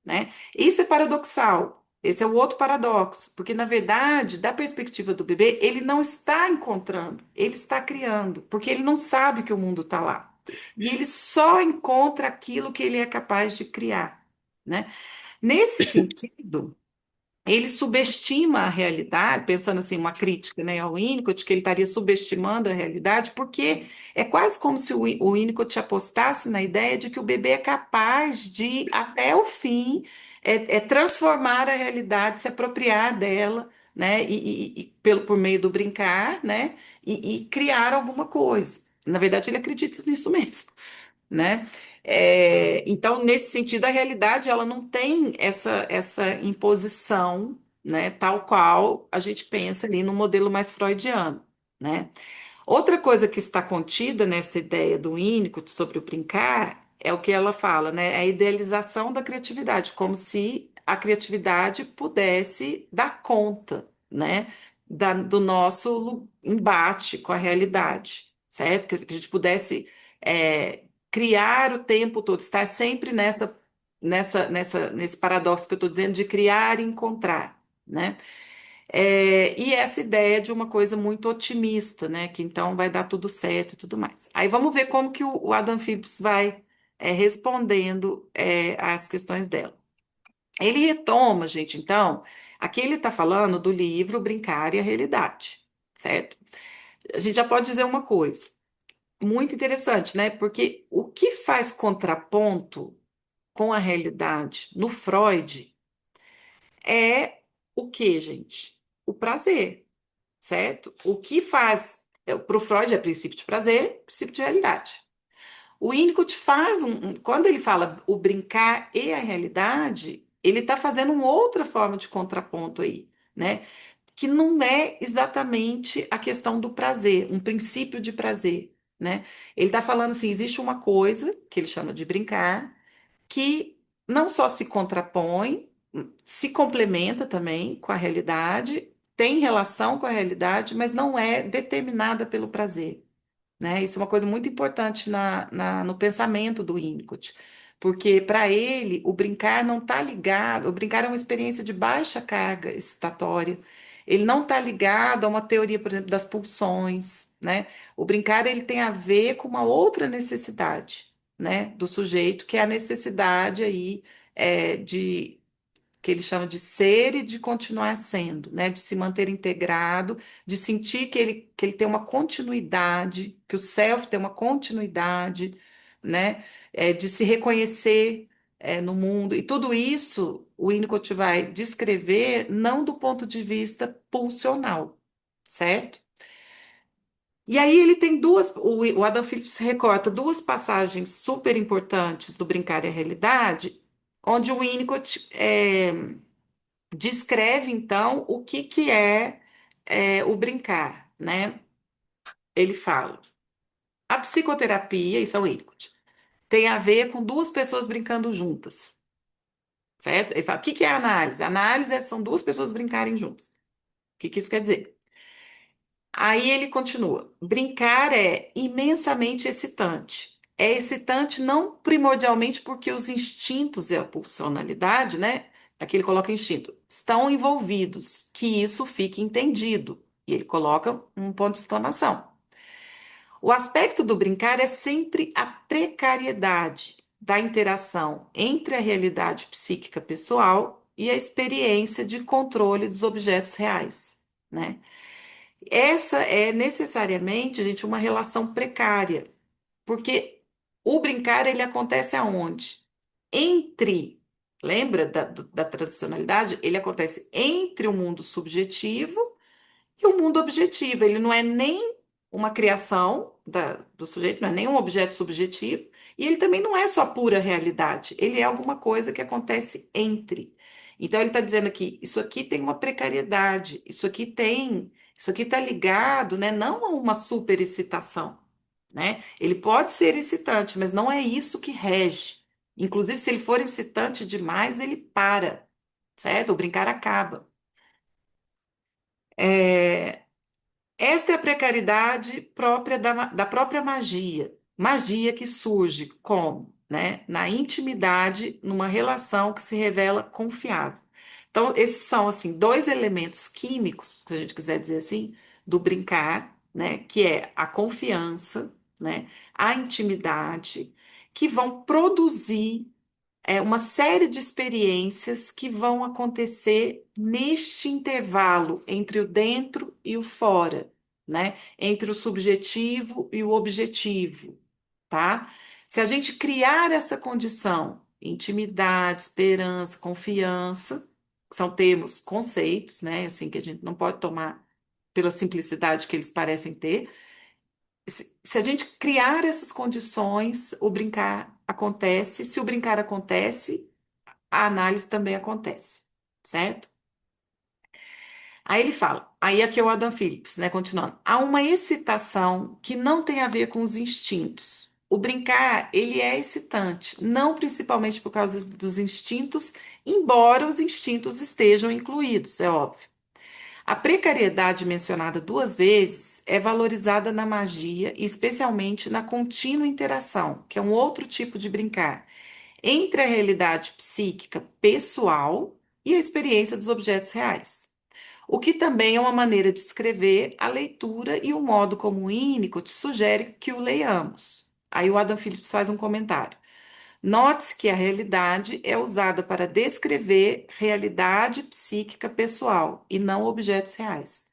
né? Isso é paradoxal. Esse é o outro paradoxo, porque na verdade, da perspectiva do bebê, ele não está encontrando, ele está criando, porque ele não sabe que o mundo está lá. E ele só encontra aquilo que ele é capaz de criar, né? Nesse sentido, ele subestima a realidade, pensando assim, uma crítica, né, ao Winnicott, que ele estaria subestimando a realidade, porque é quase como se o Winnicott apostasse na ideia de que o bebê é capaz de, até o fim, transformar a realidade, se apropriar dela, né, por meio do brincar, né, e criar alguma coisa. Na verdade, ele acredita nisso mesmo, né? Então, nesse sentido, a realidade ela não tem essa imposição, né? Tal qual a gente pensa ali no modelo mais freudiano, né? Outra coisa que está contida nessa ideia do Winnicott sobre o brincar é o que ela fala, né? É a idealização da criatividade, como se a criatividade pudesse dar conta, né? Do nosso embate com a realidade, certo? Que a gente pudesse criar o tempo todo, estar sempre nesse paradoxo que eu estou dizendo de criar e encontrar, né? E essa ideia de uma coisa muito otimista, né? Que então vai dar tudo certo e tudo mais. Aí vamos ver como que o Adam Phillips vai respondendo às questões dela. Ele retoma, gente, então, aqui ele está falando do livro Brincar e a Realidade, certo? A gente já pode dizer uma coisa muito interessante, né? Porque o que faz contraponto com a realidade no Freud é o que, gente? O prazer, certo? O que faz para o Freud é princípio de prazer, princípio de realidade. O Winnicott faz quando ele fala o brincar e a realidade, ele está fazendo uma outra forma de contraponto aí, né? Que não é exatamente a questão do prazer, um princípio de prazer, né? Ele está falando assim, existe uma coisa que ele chama de brincar, que não só se contrapõe, se complementa também com a realidade, tem relação com a realidade, mas não é determinada pelo prazer, né? Isso é uma coisa muito importante no pensamento do Winnicott, porque para ele o brincar não está ligado, o brincar é uma experiência de baixa carga excitatória, ele não está ligado a uma teoria, por exemplo, das pulsões, né? O brincar ele tem a ver com uma outra necessidade, né, do sujeito, que é a necessidade aí de que ele chama de ser e de continuar sendo, né? De se manter integrado, de sentir que ele tem uma continuidade, que o self tem uma continuidade, né? De se reconhecer no mundo. E tudo isso o Winnicott vai descrever não do ponto de vista pulsional, certo? E aí ele tem o Adam Phillips recorta duas passagens super importantes do Brincar e a Realidade, onde o Winnicott descreve então o que que é o brincar, né? Ele fala, a psicoterapia, isso é o Winnicott, tem a ver com duas pessoas brincando juntas, certo? Ele fala, o que que é a análise? A análise são duas pessoas brincarem juntas. O que que isso quer dizer? Aí ele continua: brincar é imensamente excitante. É excitante não primordialmente porque os instintos e a pulsionalidade, né? Aqui ele coloca instinto, estão envolvidos, que isso fique entendido. E ele coloca um ponto de exclamação. O aspecto do brincar é sempre a precariedade da interação entre a realidade psíquica pessoal e a experiência de controle dos objetos reais, né? Essa é necessariamente, gente, uma relação precária, porque o brincar ele acontece aonde? Entre, lembra da tradicionalidade? Ele acontece entre o mundo subjetivo e o mundo objetivo. Ele não é nem uma criação do sujeito, não é nem um objeto subjetivo, e ele também não é só pura realidade, ele é alguma coisa que acontece entre. Então ele está dizendo aqui, isso aqui tem uma precariedade, isso aqui está ligado, né, não a uma superexcitação, né? Ele pode ser excitante, mas não é isso que rege. Inclusive, se ele for excitante demais, ele para. certo? O brincar acaba. É, esta é a precariedade própria da própria magia. Magia que surge como, né? Na intimidade, numa relação que se revela confiável. Então, esses são, assim, dois elementos químicos, se a gente quiser dizer assim, do brincar, né? Que é a confiança, né? A intimidade, que vão produzir uma série de experiências que vão acontecer neste intervalo entre o dentro e o fora, né? Entre o subjetivo e o objetivo, tá? Se a gente criar essa condição, intimidade, esperança, confiança, que são termos, conceitos, né? Assim, que a gente não pode tomar pela simplicidade que eles parecem ter. Se a gente criar essas condições, o brincar acontece. Se o brincar acontece, a análise também acontece, certo? Aí ele fala, aí aqui é o Adam Phillips, né? Continuando. Há uma excitação que não tem a ver com os instintos. O brincar, ele é excitante, não principalmente por causa dos instintos, embora os instintos estejam incluídos, é óbvio. A precariedade mencionada duas vezes é valorizada na magia, e especialmente na contínua interação, que é um outro tipo de brincar entre a realidade psíquica pessoal e a experiência dos objetos reais. O que também é uma maneira de escrever a leitura e o modo como o Winnicott sugere que o leiamos. Aí o Adam Phillips faz um comentário. Note-se que a realidade é usada para descrever realidade psíquica pessoal e não objetos reais.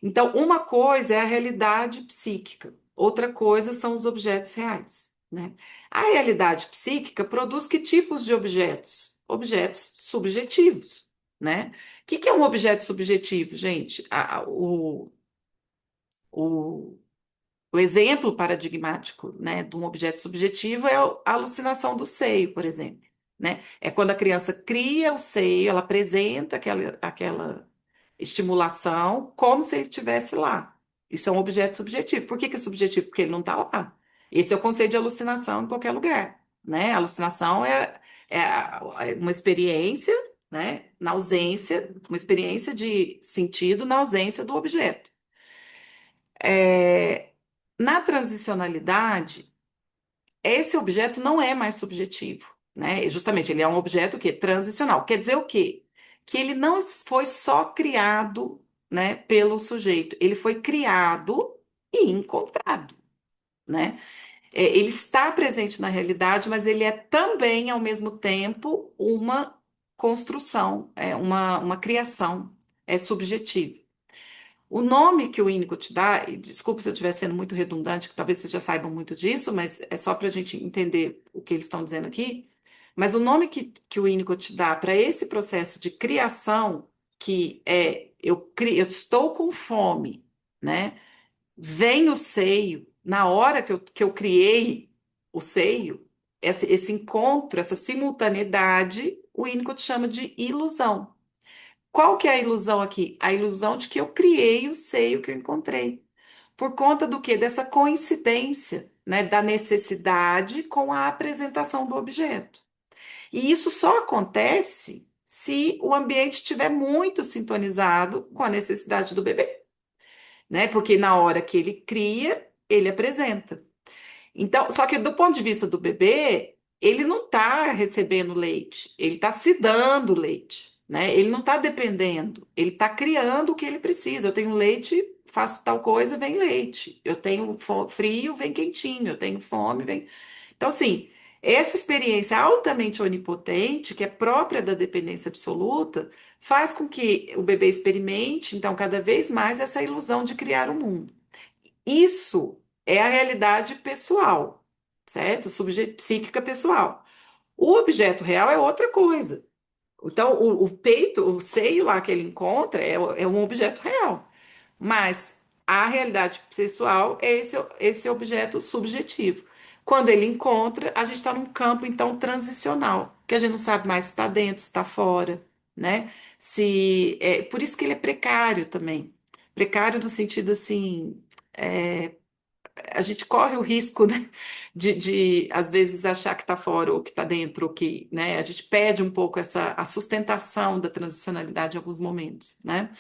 Então, uma coisa é a realidade psíquica, outra coisa são os objetos reais, né? A realidade psíquica produz que tipos de objetos? Objetos subjetivos, né? O que é um objeto subjetivo, gente? O o exemplo paradigmático, né, de um objeto subjetivo é a alucinação do seio, por exemplo, né? É quando a criança cria o seio, ela apresenta aquela estimulação como se ele estivesse lá. Isso é um objeto subjetivo. Por que que é subjetivo? Porque ele não está lá. Esse é o conceito de alucinação em qualquer lugar, né? A alucinação é uma experiência, né, na ausência, uma experiência de sentido na ausência do objeto. É, na transicionalidade, esse objeto não é mais subjetivo, né? Justamente, ele é um objeto que transicional. Quer dizer o quê? Que ele não foi só criado, né, pelo sujeito, ele foi criado e encontrado, né? Ele está presente na realidade, mas ele é também, ao mesmo tempo, uma construção, uma criação, é subjetivo. O nome que o Winnicott dá, e desculpe se eu estiver sendo muito redundante, que talvez vocês já saibam muito disso, mas é só para a gente entender o que eles estão dizendo aqui. Mas o nome que o Winnicott dá para esse processo de criação, que é eu estou com fome, né? Vem o seio, na hora que eu criei o seio, esse encontro, essa simultaneidade, o Winnicott chama de ilusão. Qual que é a ilusão aqui? A ilusão de que eu criei o seio que eu encontrei. Por conta do quê? Dessa coincidência, né, da necessidade com a apresentação do objeto. E isso só acontece se o ambiente estiver muito sintonizado com a necessidade do bebê, né? Porque na hora que ele cria, ele apresenta. Então, só que do ponto de vista do bebê, ele não está recebendo leite, ele está se dando leite, né? Ele não está dependendo, ele está criando o que ele precisa. Eu tenho leite, faço tal coisa, vem leite. Eu tenho frio, vem quentinho. Eu tenho fome, vem. Então, assim, essa experiência altamente onipotente, que é própria da dependência absoluta, faz com que o bebê experimente, então, cada vez mais essa ilusão de criar o mundo. Isso é a realidade pessoal, certo? Psíquica pessoal. O objeto real é outra coisa. Então, o peito, o seio lá que ele encontra é um objeto real. Mas a realidade pessoal é esse objeto subjetivo. Quando ele encontra, a gente está num campo, então, transicional, que a gente não sabe mais se está dentro, se está fora, né? Por isso que ele é precário também. Precário no sentido, assim, a gente corre o risco, né, às vezes, achar que está fora ou que está dentro, ou que, né, a gente perde um pouco a sustentação da transicionalidade em alguns momentos, né?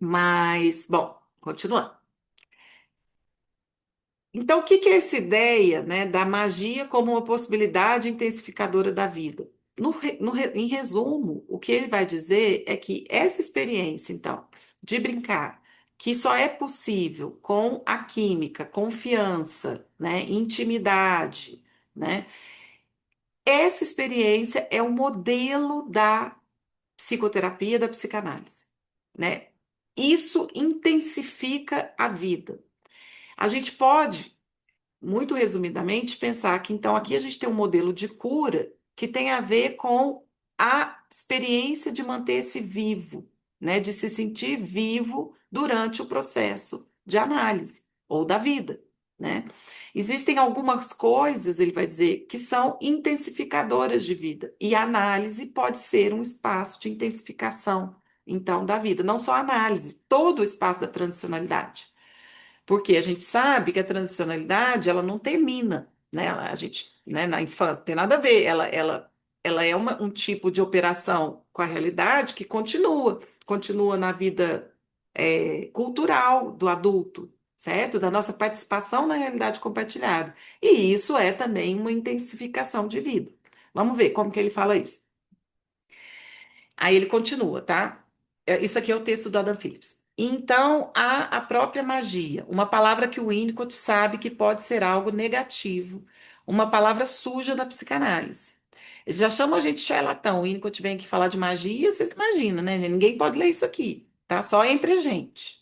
Mas, bom, continuando. Então, o que que é essa ideia, né, da magia como uma possibilidade intensificadora da vida? Em resumo, o que ele vai dizer é que essa experiência, então, de brincar, que só é possível com a química, confiança, né, intimidade, né? Essa experiência é o modelo da psicoterapia, da psicanálise, né? Isso intensifica a vida. A gente pode muito resumidamente, pensar que então aqui a gente tem um modelo de cura que tem a ver com a experiência de manter-se vivo, né, de se sentir vivo durante o processo de análise ou da vida, né? Existem algumas coisas, ele vai dizer, que são intensificadoras de vida, e a análise pode ser um espaço de intensificação, então, da vida, não só a análise, todo o espaço da transicionalidade. Porque a gente sabe que a transicionalidade, ela não termina, né? A gente, né, na infância, tem nada a ver. Ela é um tipo de operação com a realidade que continua na vida cultural do adulto, certo? Da nossa participação na realidade compartilhada. E isso é também uma intensificação de vida. Vamos ver como que ele fala isso. Aí ele continua, tá? Isso aqui é o texto do Adam Phillips. Então, há a própria magia, uma palavra que o Winnicott sabe que pode ser algo negativo, uma palavra suja da psicanálise. Eles já chamam a gente de charlatão. O Winnicott vem aqui falar de magia, vocês imaginam, né, gente? Ninguém pode ler isso aqui, tá? Só entre a gente.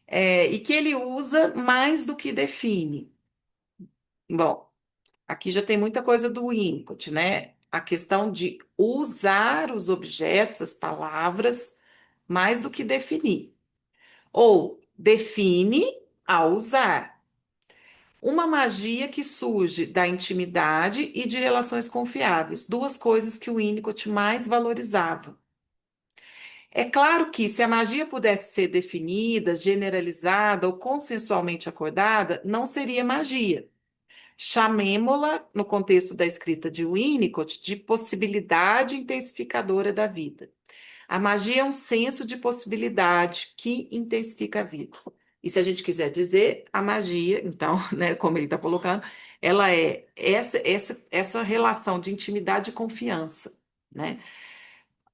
E que ele usa mais do que define. Bom, aqui já tem muita coisa do Winnicott, né? A questão de usar os objetos, as palavras, mais do que definir. Ou define ao usar. Uma magia que surge da intimidade e de relações confiáveis, duas coisas que o Winnicott mais valorizava. É claro que, se a magia pudesse ser definida, generalizada ou consensualmente acordada, não seria magia. Chamemo-la, no contexto da escrita de Winnicott, de possibilidade intensificadora da vida. A magia é um senso de possibilidade que intensifica a vida. E se a gente quiser dizer, a magia, então, né, como ele está colocando, ela é essa relação de intimidade e confiança, né?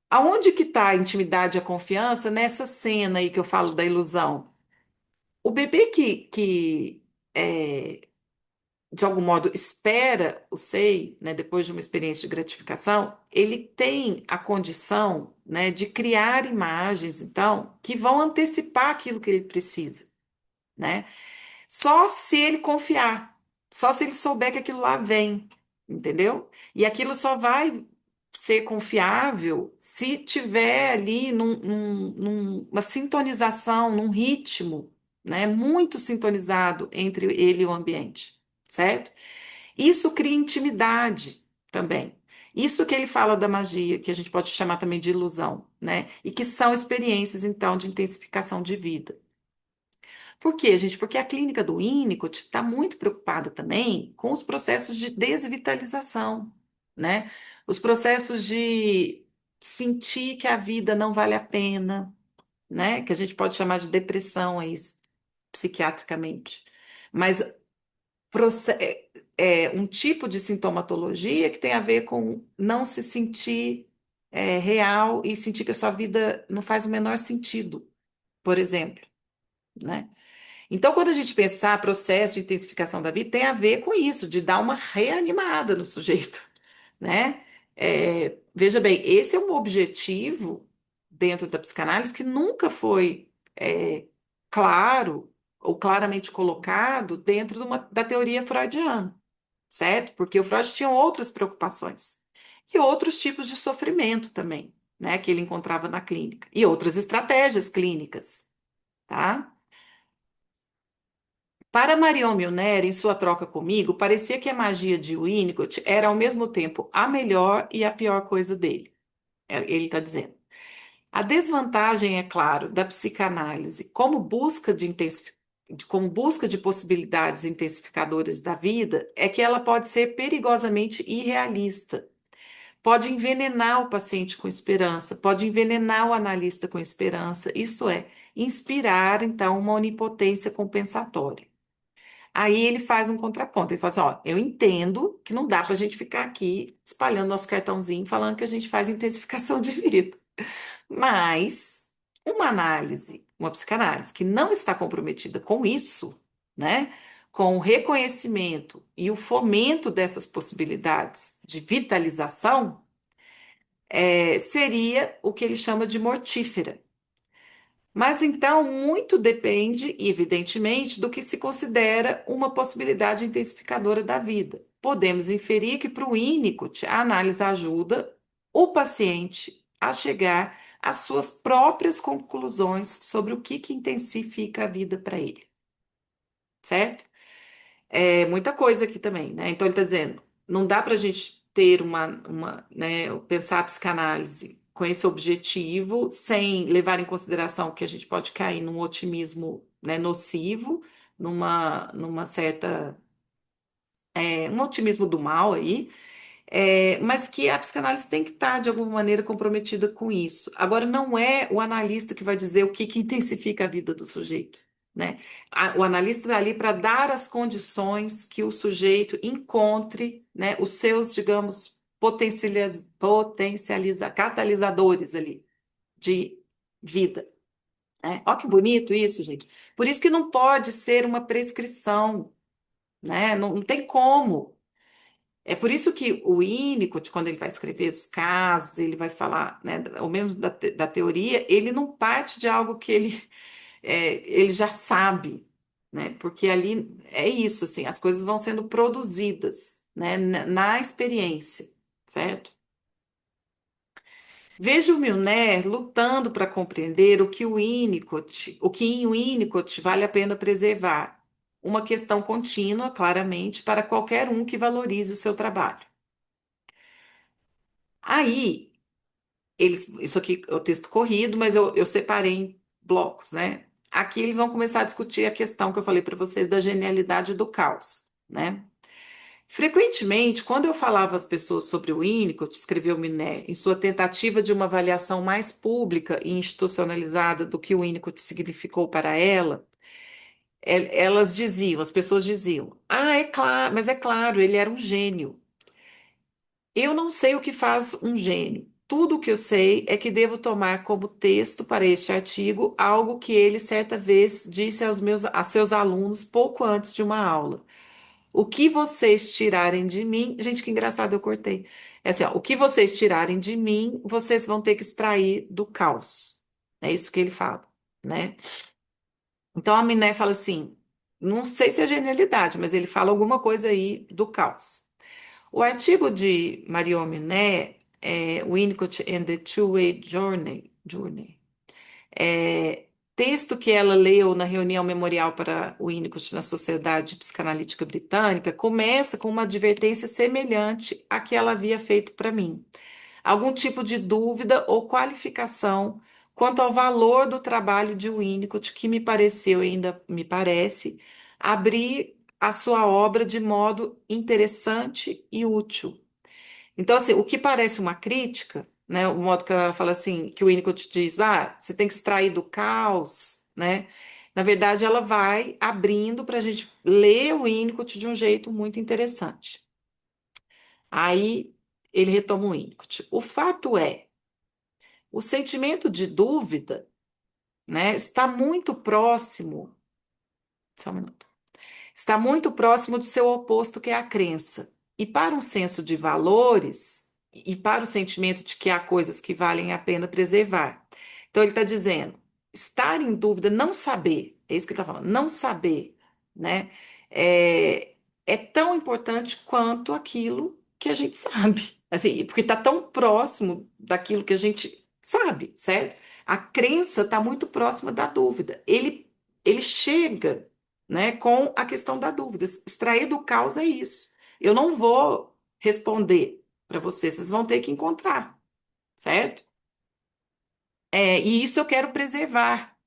Aonde que está a intimidade e a confiança nessa cena aí que eu falo da ilusão? O bebê que é, de algum modo, espera o SEI, né, depois de uma experiência de gratificação, ele tem a condição, né, de criar imagens, então, que vão antecipar aquilo que ele precisa, né? Só se ele confiar, só se ele souber que aquilo lá vem, entendeu? E aquilo só vai ser confiável se tiver ali numa sintonização, num ritmo, né, muito sintonizado entre ele e o ambiente, certo? Isso cria intimidade também. Isso que ele fala da magia, que a gente pode chamar também de ilusão, né? E que são experiências, então, de intensificação de vida. Por quê, gente? Porque a clínica do Winnicott está muito preocupada também com os processos de desvitalização, né? Os processos de sentir que a vida não vale a pena, né? Que a gente pode chamar de depressão aí, psiquiatricamente. Mas é um tipo de sintomatologia que tem a ver com não se sentir real e sentir que a sua vida não faz o menor sentido, por exemplo, né? Então, quando a gente pensar processo de intensificação da vida, tem a ver com isso, de dar uma reanimada no sujeito, né? Veja bem, esse é um objetivo dentro da psicanálise que nunca foi claro ou claramente colocado dentro da teoria freudiana, certo? Porque o Freud tinha outras preocupações e outros tipos de sofrimento também, né, que ele encontrava na clínica e outras estratégias clínicas, tá? Para Marion Milner, em sua troca comigo, parecia que a magia de Winnicott era ao mesmo tempo a melhor e a pior coisa dele. Ele está dizendo. A desvantagem, é claro, da psicanálise como busca de intensificação. com busca de possibilidades intensificadoras da vida, é que ela pode ser perigosamente irrealista. Pode envenenar o paciente com esperança, pode envenenar o analista com esperança, isso é, inspirar, então, uma onipotência compensatória. Aí ele faz um contraponto, ele fala assim, ó, eu entendo que não dá para a gente ficar aqui espalhando nosso cartãozinho, falando que a gente faz intensificação de vida. Mas uma análise, uma psicanálise que não está comprometida com isso, né? Com o reconhecimento e o fomento dessas possibilidades de vitalização, seria o que ele chama de mortífera. Mas então, muito depende, evidentemente, do que se considera uma possibilidade intensificadora da vida. Podemos inferir que, para o Winnicott, a análise ajuda o paciente a chegar às suas próprias conclusões sobre o que intensifica a vida para ele, certo? É muita coisa aqui também, né? Então, ele está dizendo, não dá para a gente ter né, pensar a psicanálise com esse objetivo, sem levar em consideração que a gente pode cair num otimismo, né, nocivo, numa certa, um otimismo do mal aí, mas que a psicanálise tem que estar, de alguma maneira, comprometida com isso. Agora, não é o analista que vai dizer o que intensifica a vida do sujeito, né? O analista está ali para dar as condições que o sujeito encontre, né, os seus, digamos, catalisadores ali de vida. Né? Ó, que bonito isso, gente. Por isso que não pode ser uma prescrição, né? Não tem como. É por isso que o Winnicott, quando ele vai escrever os casos, ele vai falar, né, ou mesmo da teoria, ele não parte de algo que ele já sabe, né? Porque ali é isso, assim, as coisas vão sendo produzidas, né, na experiência, certo? Veja o Milner lutando para compreender o que em Winnicott vale a pena preservar. Uma questão contínua, claramente, para qualquer um que valorize o seu trabalho. Aí, isso aqui é o texto corrido, mas eu separei em blocos, né? Aqui eles vão começar a discutir a questão que eu falei para vocês da genialidade do caos, né? Frequentemente, quando eu falava às pessoas sobre o Winnicott, escreveu Miné, em sua tentativa de uma avaliação mais pública e institucionalizada do que o Winnicott significou para ela, elas diziam, as pessoas diziam, ah, é claro, mas é claro, ele era um gênio. Eu não sei o que faz um gênio. Tudo o que eu sei é que devo tomar como texto para este artigo algo que ele certa vez disse a seus alunos pouco antes de uma aula. O que vocês tirarem de mim, gente, que engraçado, eu cortei. É assim, ó, o que vocês tirarem de mim, vocês vão ter que extrair do caos. É isso que ele fala, né? Então a Miné fala assim, não sei se é genialidade, mas ele fala alguma coisa aí do caos. O artigo de Marion Minet, Winnicott and the Two-Way Journey, texto que ela leu na reunião memorial para Winnicott na Sociedade Psicanalítica Britânica, começa com uma advertência semelhante à que ela havia feito para mim. Algum tipo de dúvida ou qualificação quanto ao valor do trabalho de Winnicott, que me pareceu e ainda me parece abrir a sua obra de modo interessante e útil. Então, assim, o que parece uma crítica, né, o modo que ela fala assim, que o Winnicott diz, você tem que extrair do caos, né? Na verdade, ela vai abrindo para a gente ler o Winnicott de um jeito muito interessante. Aí ele retoma o Winnicott. O fato é, o sentimento de dúvida, né, está muito próximo. Só um minuto. Está muito próximo do seu oposto, que é a crença. E para um senso de valores, e para o sentimento de que há coisas que valem a pena preservar. Então, ele está dizendo, estar em dúvida, não saber, é isso que ele está falando, não saber, né? É tão importante quanto aquilo que a gente sabe. Assim, porque está tão próximo daquilo que a gente sabe, certo? A crença está muito próxima da dúvida. Ele chega, né, com a questão da dúvida. Extrair do caos é isso. Eu não vou responder para vocês, vocês vão ter que encontrar, certo? E isso eu quero preservar.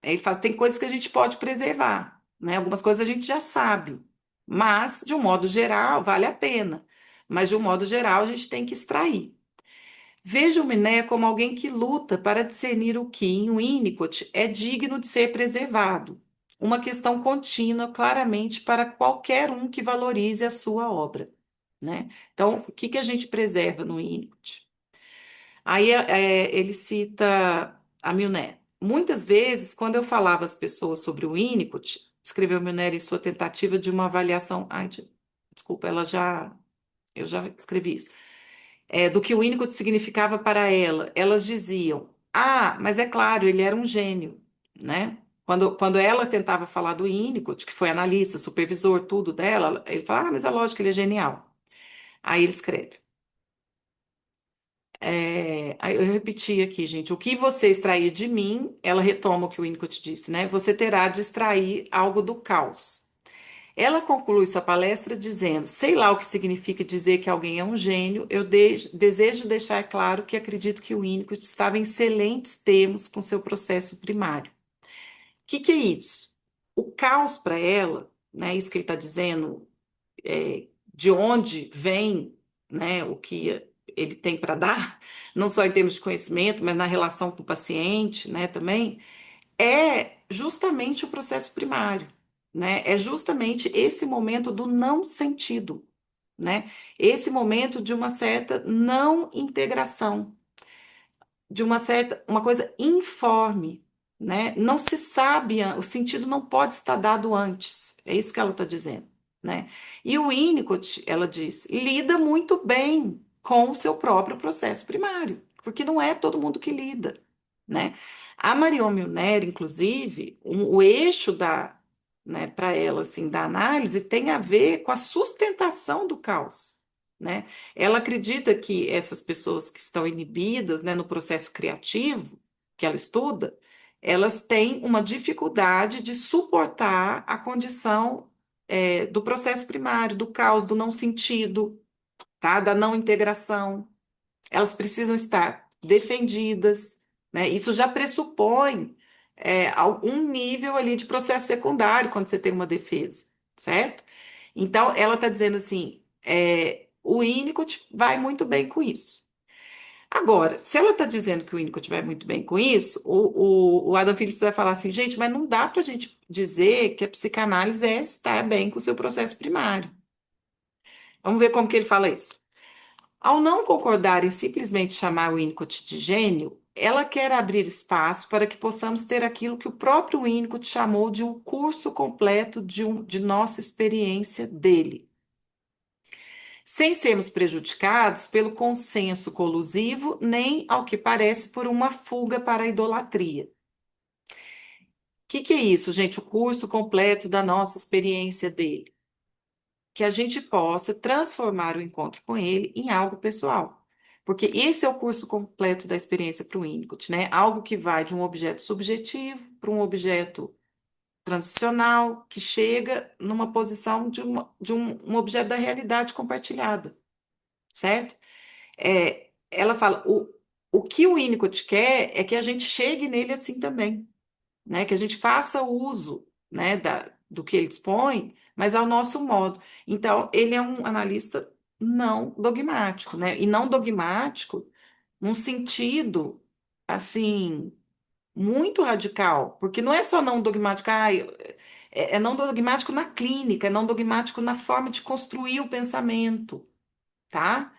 Aí ele fala, tem coisas que a gente pode preservar, né? Algumas coisas a gente já sabe, mas de um modo geral vale a pena. Mas de um modo geral a gente tem que extrair. Veja o Miné como alguém que luta para discernir o que, em Winnicott, é digno de ser preservado. Uma questão contínua, claramente, para qualquer um que valorize a sua obra, né? Então, o que que a gente preserva no Winnicott? Aí ele cita a Milner. Muitas vezes, quando eu falava às pessoas sobre o Winnicott, escreveu Milner em sua tentativa de uma avaliação. Ai, desculpa, eu já escrevi isso. Do que o Winnicott significava para ela. Elas diziam: Ah, mas é claro, ele era um gênio, né? Quando ela tentava falar do Winnicott, que foi analista, supervisor, tudo dela, ele fala: Ah, mas é lógico que ele é genial. Aí ele escreve. Aí eu repeti aqui, gente. O que você extrair de mim, ela retoma o que o Winnicott disse, né? Você terá de extrair algo do caos. Ela conclui sua palestra dizendo: Sei lá o que significa dizer que alguém é um gênio, desejo deixar claro que acredito que o Winnicott estava em excelentes termos com seu processo primário. O que que é isso? O caos para ela, né? Isso que ele está dizendo, de onde vem, né, o que ele tem para dar, não só em termos de conhecimento, mas na relação com o paciente, né, também, é justamente o processo primário, né? É justamente esse momento do não sentido, né? Esse momento de uma certa não integração, de uma certa, uma coisa informe, né? Não se sabe, o sentido não pode estar dado antes. É isso que ela está dizendo, né? E o Winnicott, ela diz, lida muito bem com o seu próprio processo primário, porque não é todo mundo que lida, né? A Marion Milner, inclusive, o eixo da, né, para ela assim, da análise tem a ver com a sustentação do caos, né? Ela acredita que essas pessoas que estão inibidas, né, no processo criativo que ela estuda, elas têm uma dificuldade de suportar a condição do processo primário, do caos, do não sentido, tá? Da não integração. Elas precisam estar defendidas, né? Isso já pressupõe um nível ali de processo secundário quando você tem uma defesa, certo? Então, ela está dizendo assim, o Winnicott vai muito bem com isso. Agora, se ela está dizendo que o Winnicott vai muito bem com isso, o Adam Phillips vai falar assim, gente, mas não dá para a gente dizer que a psicanálise é estar bem com o seu processo primário. Vamos ver como que ele fala isso. Ao não concordar em simplesmente chamar o Winnicott de gênio, ela quer abrir espaço para que possamos ter aquilo que o próprio Winnicott chamou de um curso completo de nossa experiência dele, sem sermos prejudicados pelo consenso colusivo, nem, ao que parece, por uma fuga para a idolatria. O que é isso, gente? O curso completo da nossa experiência dele. Que a gente possa transformar o encontro com ele em algo pessoal. Porque esse é o curso completo da experiência para o Winnicott, né? Algo que vai de um objeto subjetivo para um objeto transicional, que chega numa posição de um objeto da realidade compartilhada, certo? Ela fala, o que o Winnicott quer é que a gente chegue nele assim também, né? Que a gente faça uso, né, do que ele dispõe, mas ao nosso modo. Então, ele é um analista não dogmático, né? E não dogmático num sentido, assim, muito radical, porque não é só não dogmático, é não dogmático na clínica, é não dogmático na forma de construir o pensamento, tá?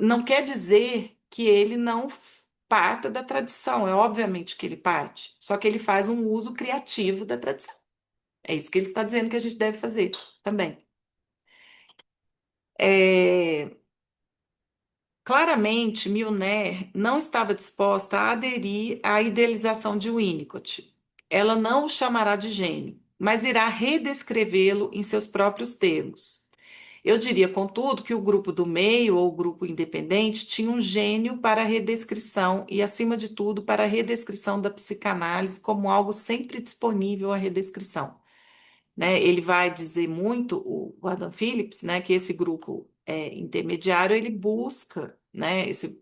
Não quer dizer que ele não parta da tradição, é obviamente que ele parte, só que ele faz um uso criativo da tradição. É isso que ele está dizendo que a gente deve fazer também. É, claramente, Milner não estava disposta a aderir à idealização de Winnicott. Ela não o chamará de gênio, mas irá redescrevê-lo em seus próprios termos. Eu diria, contudo, que o grupo do meio ou o grupo independente tinha um gênio para a redescrição e, acima de tudo, para a redescrição da psicanálise como algo sempre disponível à redescrição, né? Ele vai dizer muito, o Adam Phillips, né, que esse grupo intermediário ele busca, né, esse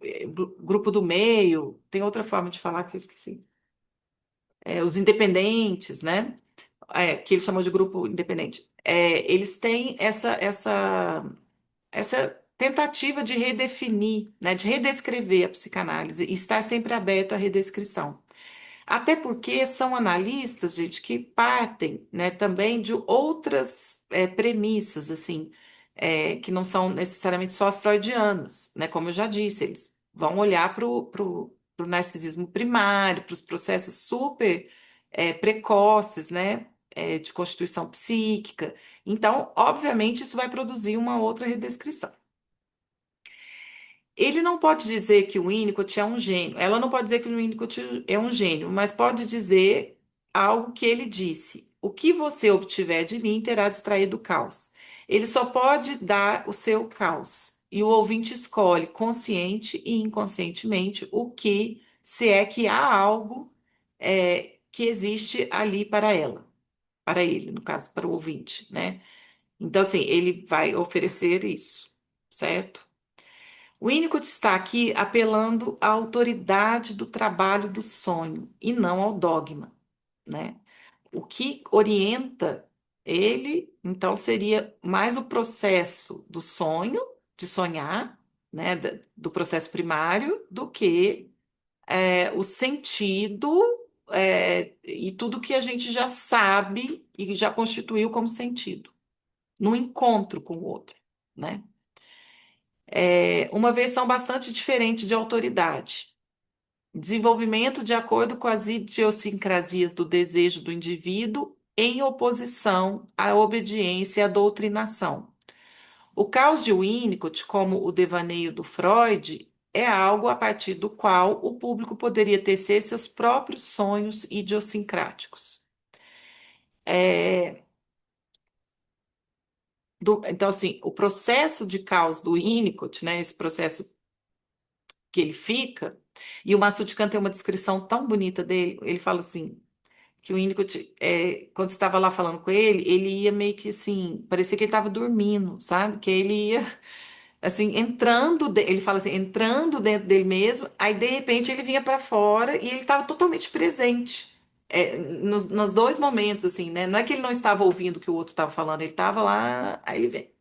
grupo do meio, tem outra forma de falar que eu esqueci. os independentes, né? Que ele chamou de grupo independente. Eles têm essa tentativa de redefinir, né, de redescrever a psicanálise e estar sempre aberto à redescrição. Até porque são analistas, gente, que partem, né, também de outras premissas, assim, que não são necessariamente só as freudianas, né? Como eu já disse, eles vão olhar para o narcisismo primário, para os processos super precoces, né, de constituição psíquica. Então, obviamente, isso vai produzir uma outra redescrição. Ele não pode dizer que o Winnicott é um gênio. Ela não pode dizer que o Winnicott é um gênio, mas pode dizer algo que ele disse. O que você obtiver de mim terá distraído o caos. Ele só pode dar o seu caos. E o ouvinte escolhe, consciente e inconscientemente, o que, se é que há algo que existe ali para ela, para ele, no caso, para o ouvinte, né? Então, assim, ele vai oferecer isso, certo? O Winnicott está aqui apelando à autoridade do trabalho do sonho e não ao dogma, né? O que orienta ele, então, seria mais o processo do sonho, de sonhar, né, do processo primário, do que o sentido e tudo que a gente já sabe e já constituiu como sentido, no encontro com o outro, né? Uma versão bastante diferente de autoridade. Desenvolvimento de acordo com as idiosincrasias do desejo do indivíduo em oposição à obediência e à doutrinação. O caos de Winnicott, como o devaneio do Freud, é algo a partir do qual o público poderia tecer seus próprios sonhos idiosincráticos. É, então, assim, o processo de caos do Winnicott, né, esse processo que ele fica, e o Massoud Khan tem uma descrição tão bonita dele, ele fala assim, que o Winnicott, quando você estava lá falando com ele ia meio que assim, parecia que ele estava dormindo, sabe? Que ele ia, assim, ele fala assim, entrando dentro dele mesmo, aí de repente ele vinha para fora e ele estava totalmente presente. Nos dois momentos, assim, né? Não é que ele não estava ouvindo o que o outro estava falando, ele estava lá, aí ele vem.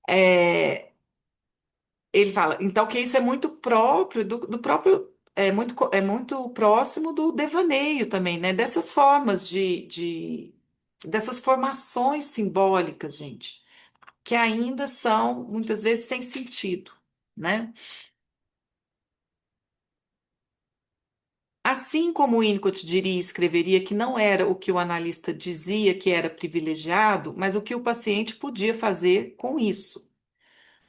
É, Ele fala, então, que isso é muito próprio do próprio, é muito próximo do devaneio também, né? Dessas formas dessas formações simbólicas, gente, que ainda são, muitas vezes, sem sentido, né? Assim como o Winnicott diria e escreveria que não era o que o analista dizia que era privilegiado, mas o que o paciente podia fazer com isso.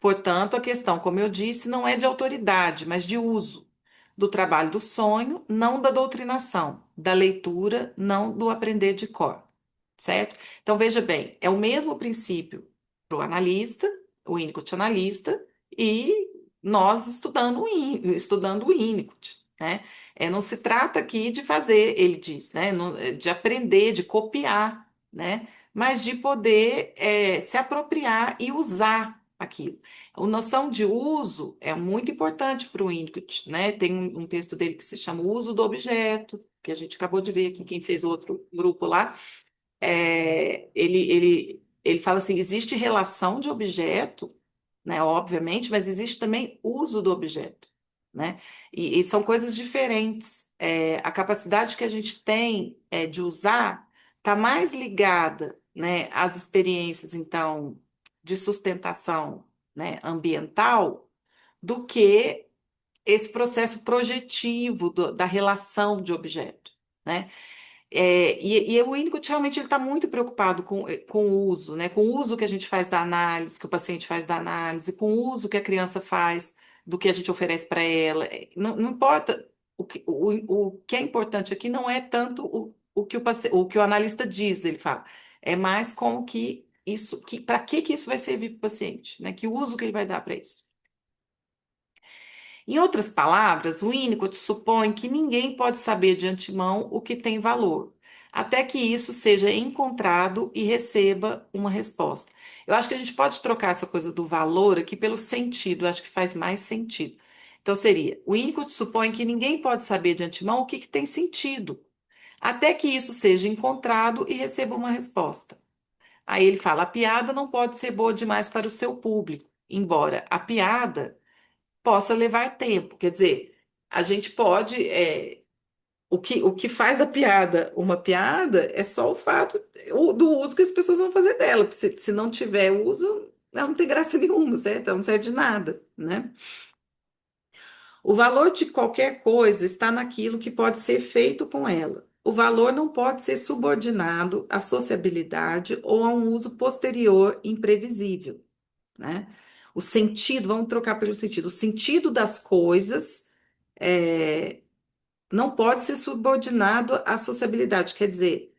Portanto, a questão, como eu disse, não é de autoridade, mas de uso do trabalho do sonho, não da doutrinação, da leitura, não do aprender de cor, certo? Então, veja bem, é o mesmo princípio para o analista, o Winnicott analista, e nós estudando o Winnicott, né? Não se trata aqui de fazer, ele diz, né? De aprender, de copiar, né? Mas de poder se apropriar e usar aquilo. A noção de uso é muito importante para o Winnicott, né? Tem um texto dele que se chama O Uso do Objeto, que a gente acabou de ver aqui, quem fez outro grupo lá. Ele fala assim: existe relação de objeto, né? Obviamente, mas existe também uso do objeto, né? E são coisas diferentes. A capacidade que a gente tem de usar está mais ligada, né, às experiências, então, de sustentação, né, ambiental, do que esse processo projetivo da relação de objeto, né? E o Winnicott realmente ele está muito preocupado com o uso, né? Com o uso que a gente faz da análise, que o paciente faz da análise, com o uso que a criança faz do que a gente oferece para ela. Não importa, o que é importante aqui não é tanto o que o analista diz, ele fala, é mais como que isso, para que isso vai servir para o paciente, né? Que uso que ele vai dar para isso. Em outras palavras, o Winnicott supõe que ninguém pode saber de antemão o que tem valor, até que isso seja encontrado e receba uma resposta. Eu acho que a gente pode trocar essa coisa do valor aqui pelo sentido, eu acho que faz mais sentido. Então, seria: o Winnicott supõe que ninguém pode saber de antemão o que tem sentido, até que isso seja encontrado e receba uma resposta. Aí ele fala: a piada não pode ser boa demais para o seu público, embora a piada possa levar tempo. Quer dizer, a gente pode. O que faz da piada uma piada é só o fato do uso que as pessoas vão fazer dela. Se não tiver uso, ela não tem graça nenhuma, certo? Ela não serve de nada, né? O valor de qualquer coisa está naquilo que pode ser feito com ela. O valor não pode ser subordinado à sociabilidade ou a um uso posterior imprevisível, né? O sentido, vamos trocar pelo sentido. O sentido das coisas não pode ser subordinado à sociabilidade. Quer dizer,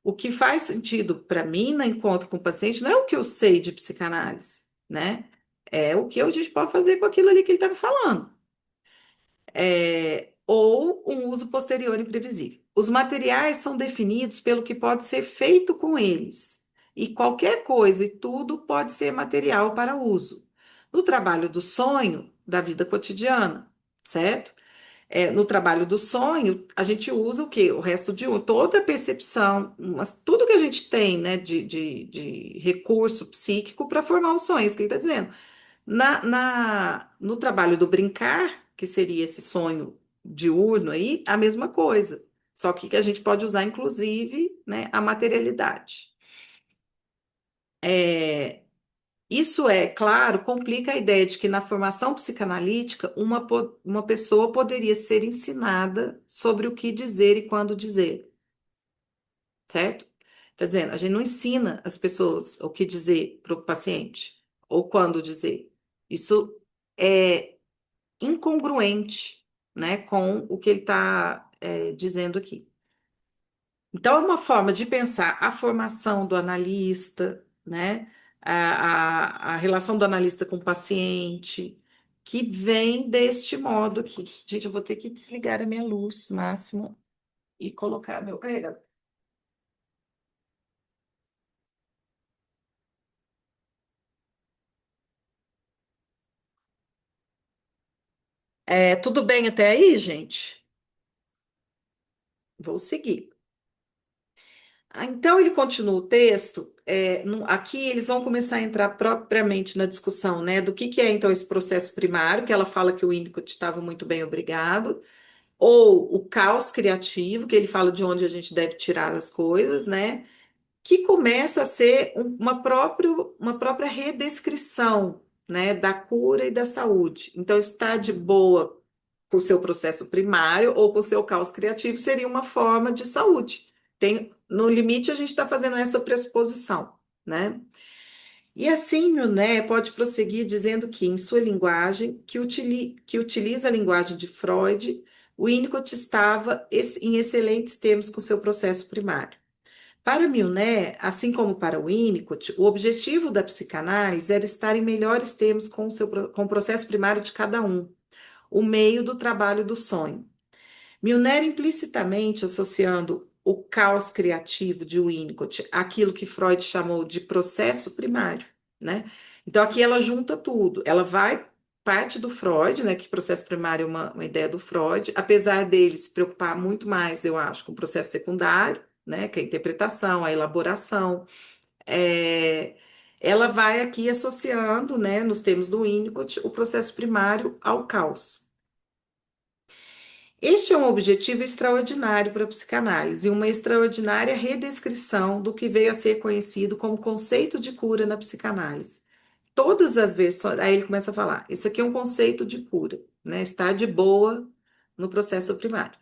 o que faz sentido para mim no encontro com o paciente não é o que eu sei de psicanálise, né? É o que a gente pode fazer com aquilo ali que ele está me falando. Ou um uso posterior imprevisível. Os materiais são definidos pelo que pode ser feito com eles, e qualquer coisa e tudo pode ser material para uso. No trabalho do sonho, da vida cotidiana, certo? No trabalho do sonho, a gente usa o quê? O resto de toda a percepção, tudo que a gente tem, né, de recurso psíquico para formar o sonho, é isso que ele está dizendo. No trabalho do brincar, que seria esse sonho diurno aí, a mesma coisa. Só que a gente pode usar, inclusive, né, a materialidade. É, Isso claro, complica a ideia de que na formação psicanalítica uma pessoa poderia ser ensinada sobre o que dizer e quando dizer, certo? Está dizendo, a gente não ensina as pessoas o que dizer para o paciente ou quando dizer. Isso é incongruente, né, com o que ele está dizendo aqui. Então, é uma forma de pensar a formação do analista, né, a relação do analista com o paciente, que vem deste modo aqui. Gente, eu vou ter que desligar a minha luz máximo e colocar meu carregador. Tudo bem até aí, gente? Vou seguir. Então, ele continua o texto. Aqui eles vão começar a entrar propriamente na discussão, né, do que é então esse processo primário, que ela fala que o Winnicott estava muito bem, obrigado, ou o caos criativo, que ele fala de onde a gente deve tirar as coisas, né, que começa a ser uma própria redescrição, né, da cura e da saúde. Então, estar de boa com o seu processo primário ou com o seu caos criativo seria uma forma de saúde. No limite, a gente está fazendo essa pressuposição, né? E assim, Milné pode prosseguir dizendo que, em sua linguagem, que utiliza a linguagem de Freud, o Winnicott estava em excelentes termos com seu processo primário. Para Milné, assim como para Winnicott, o objetivo da psicanálise era estar em melhores termos com o processo primário de cada um, o meio do trabalho do sonho. Milner implicitamente associando o caos criativo de Winnicott àquilo que Freud chamou de processo primário, né? Então aqui ela junta tudo. Ela vai parte do Freud, né? Que processo primário é uma ideia do Freud, apesar dele se preocupar muito mais, eu acho, com o processo secundário, né? Que é a interpretação, a elaboração. É, Ela vai aqui associando, né? Nos termos do Winnicott, o processo primário ao caos. Este é um objetivo extraordinário para a psicanálise e uma extraordinária redescrição do que veio a ser conhecido como conceito de cura na psicanálise. Todas as versões, aí ele começa a falar, isso aqui é um conceito de cura, né? Estar de boa no processo primário.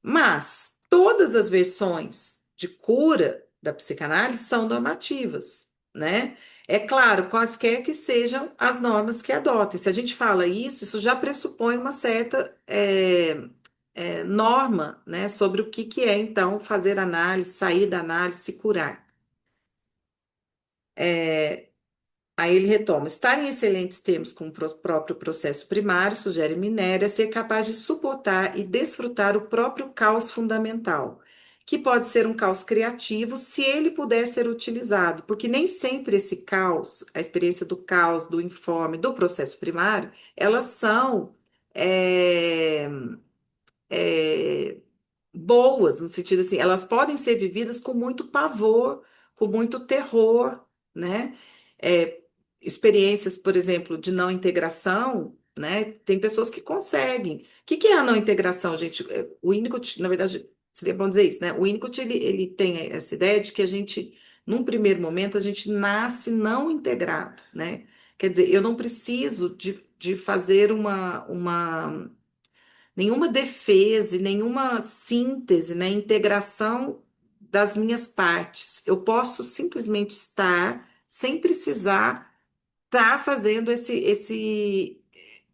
Mas todas as versões de cura da psicanálise são normativas, né? É claro, quaisquer que sejam as normas que adotem. Se a gente fala isso, isso já pressupõe uma certa norma, né, sobre o que é, então, fazer análise, sair da análise, se curar. É, Aí ele retoma: estar em excelentes termos com o próprio processo primário, sugere Minéria, ser capaz de suportar e desfrutar o próprio caos fundamental, que pode ser um caos criativo se ele puder ser utilizado, porque nem sempre esse caos, a experiência do caos, do informe, do processo primário, elas são é, é, boas, no sentido assim, elas podem ser vividas com muito pavor, com muito terror, né? É, experiências, por exemplo, de não integração, né? Tem pessoas que conseguem. O que que é a não integração, gente? O Winnicott, na verdade, seria bom dizer isso, né? O Winnicott, ele tem essa ideia de que a gente, num primeiro momento, a gente nasce não integrado, né? Quer dizer, eu não preciso de fazer nenhuma defesa, e nenhuma síntese, né, integração das minhas partes. Eu posso simplesmente estar sem precisar estar fazendo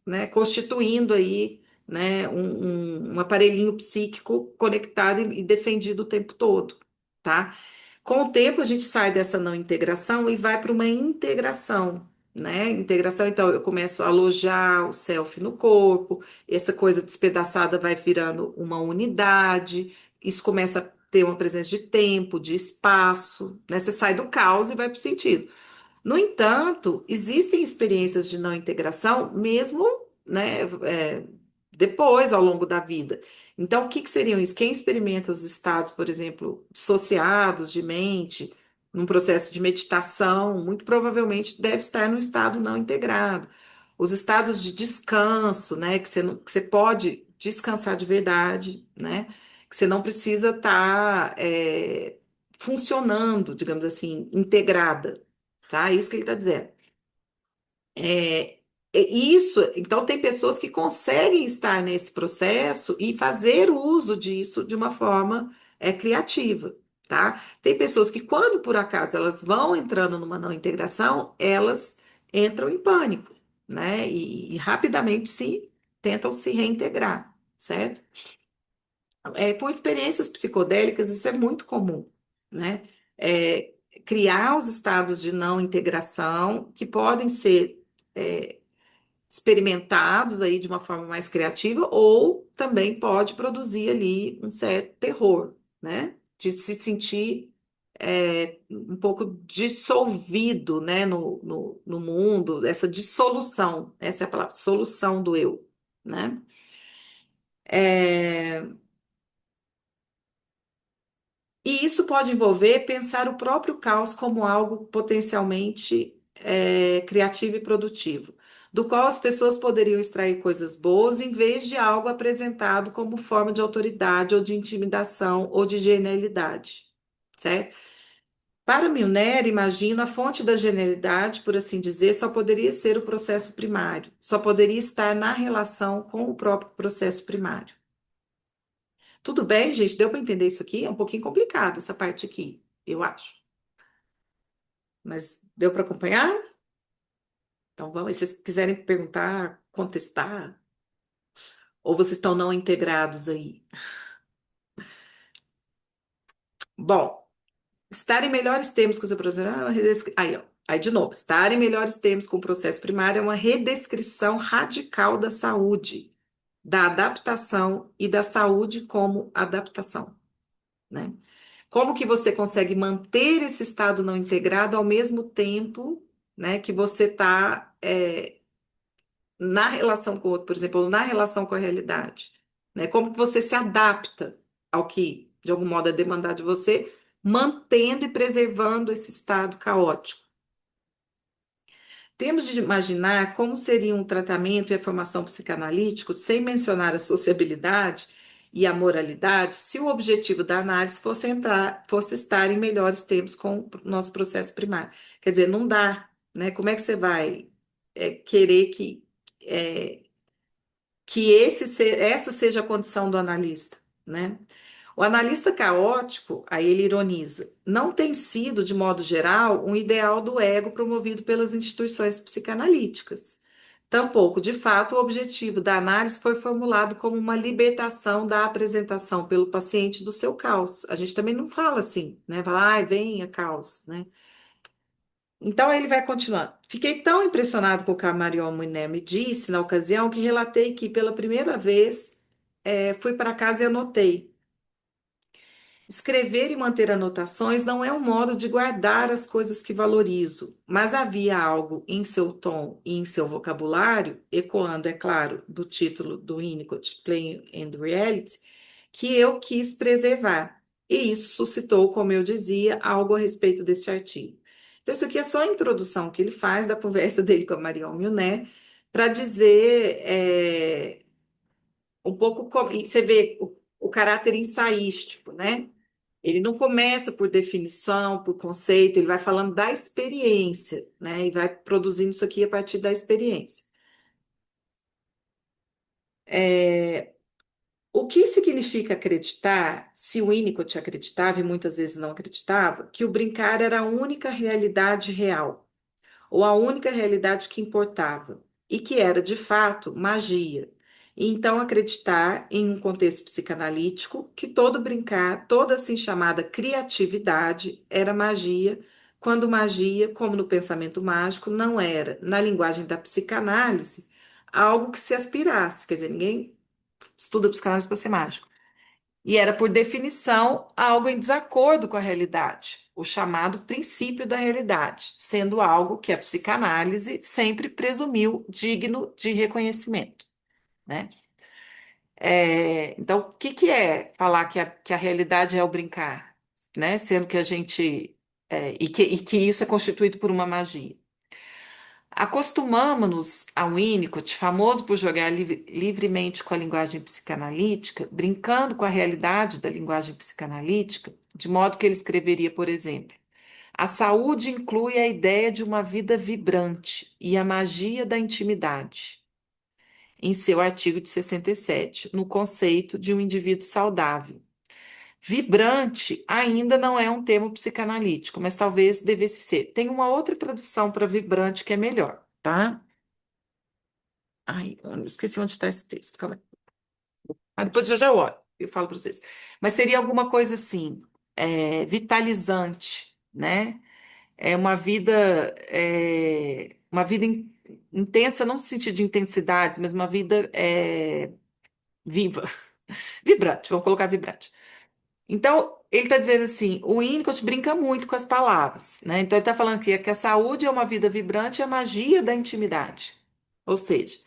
né, constituindo aí, né, um aparelhinho psíquico conectado e defendido o tempo todo, tá? Com o tempo, a gente sai dessa não integração e vai para uma integração, né? Integração, então, eu começo a alojar o self no corpo, essa coisa despedaçada vai virando uma unidade, isso começa a ter uma presença de tempo, de espaço, né? Você sai do caos e vai para o sentido. No entanto, existem experiências de não integração, mesmo, né, depois, ao longo da vida. Então, o que que seriam isso? Quem experimenta os estados, por exemplo, dissociados de mente, num processo de meditação, muito provavelmente deve estar num estado não integrado. Os estados de descanso, né, que você, que você pode descansar de verdade, né, que você não precisa estar funcionando, digamos assim, integrada. Tá? Isso que ele está dizendo. É, isso, então tem pessoas que conseguem estar nesse processo e fazer uso disso de uma forma criativa, tá? Tem pessoas que, quando por acaso elas vão entrando numa não integração, elas entram em pânico, né? E rapidamente se tentam se reintegrar, certo? Com experiências psicodélicas, isso é muito comum, né? É, criar os estados de não integração que podem ser é, experimentados aí de uma forma mais criativa ou também pode produzir ali um certo terror, né? De se sentir um pouco dissolvido, né, no mundo, essa dissolução, essa é a palavra, solução do eu, né? É, E isso pode envolver pensar o próprio caos como algo potencialmente criativo e produtivo, do qual as pessoas poderiam extrair coisas boas em vez de algo apresentado como forma de autoridade ou de intimidação ou de genialidade, certo? Para Milner, imagino, a fonte da genialidade, por assim dizer, só poderia ser o processo primário, só poderia estar na relação com o próprio processo primário. Tudo bem, gente? Deu para entender isso aqui? É um pouquinho complicado essa parte aqui, eu acho. Mas deu para acompanhar? Então vamos, se vocês quiserem perguntar, contestar, ou vocês estão não integrados aí? Bom, estar em melhores termos com o seu processo é uma Aí, ó. Aí, de novo, estar em melhores termos com o processo primário é uma redescrição radical da saúde, da adaptação e da saúde como adaptação, né? Como que você consegue manter esse estado não integrado ao mesmo tempo, né, que você está na relação com o outro, por exemplo, ou na relação com a realidade, né? Como que você se adapta ao que, de algum modo, é demandado de você, mantendo e preservando esse estado caótico. Temos de imaginar como seria um tratamento e a formação psicanalítico sem mencionar a sociabilidade e a moralidade, se o objetivo da análise fosse estar em melhores termos com o nosso processo primário. Quer dizer, não dá, né? Como é que você vai querer é, que essa seja a condição do analista, né? O analista caótico, aí ele ironiza, não tem sido, de modo geral, um ideal do ego promovido pelas instituições psicanalíticas. Tampouco, de fato, o objetivo da análise foi formulado como uma libertação da apresentação pelo paciente do seu caos. A gente também não fala assim, né? Fala, ai, venha caos, né? Então ele vai continuando. Fiquei tão impressionado com o que a Marion Muné me disse na ocasião que relatei que, pela primeira vez, fui para casa e anotei. Escrever e manter anotações não é um modo de guardar as coisas que valorizo, mas havia algo em seu tom e em seu vocabulário, ecoando, é claro, do título do Winnicott, Playing and Reality, que eu quis preservar. E isso suscitou, como eu dizia, algo a respeito deste artigo. Então, isso aqui é só a introdução que ele faz da conversa dele com a Marion Milner, para dizer um pouco como. E você vê o caráter ensaístico, né? Ele não começa por definição, por conceito, ele vai falando da experiência, né? E vai produzindo isso aqui a partir da experiência. É, o que significa acreditar, se o Winnicott acreditava e muitas vezes não acreditava, que o brincar era a única realidade real, ou a única realidade que importava, e que era, de fato, magia. E então acreditar em um contexto psicanalítico que todo brincar, toda assim chamada criatividade era magia, quando magia, como no pensamento mágico, não era, na linguagem da psicanálise, algo que se aspirasse. Quer dizer, ninguém estuda psicanálise para ser mágico. E era, por definição, algo em desacordo com a realidade, o chamado princípio da realidade, sendo algo que a psicanálise sempre presumiu digno de reconhecimento, né? Então, o que que é falar que a realidade é o brincar, né? Sendo que a gente. E que isso é constituído por uma magia. Acostumamos ao Winnicott, famoso por jogar livremente com a linguagem psicanalítica, brincando com a realidade da linguagem psicanalítica, de modo que ele escreveria, por exemplo, a saúde inclui a ideia de uma vida vibrante e a magia da intimidade, em seu artigo de 67, no conceito de um indivíduo saudável. Vibrante ainda não é um termo psicanalítico, mas talvez devesse ser. Tem uma outra tradução para vibrante que é melhor, tá? Ai, eu esqueci onde está esse texto. Calma aí. Depois eu já olho, eu falo para vocês. Mas seria alguma coisa assim, vitalizante, né? É uma vida intensa, não no sentido de intensidades, mas uma vida viva, vibrante, vamos colocar vibrante. Então, ele está dizendo assim, o Winnicott brinca muito com as palavras, né? Então, ele está falando que a saúde é uma vida vibrante e a magia da intimidade. Ou seja,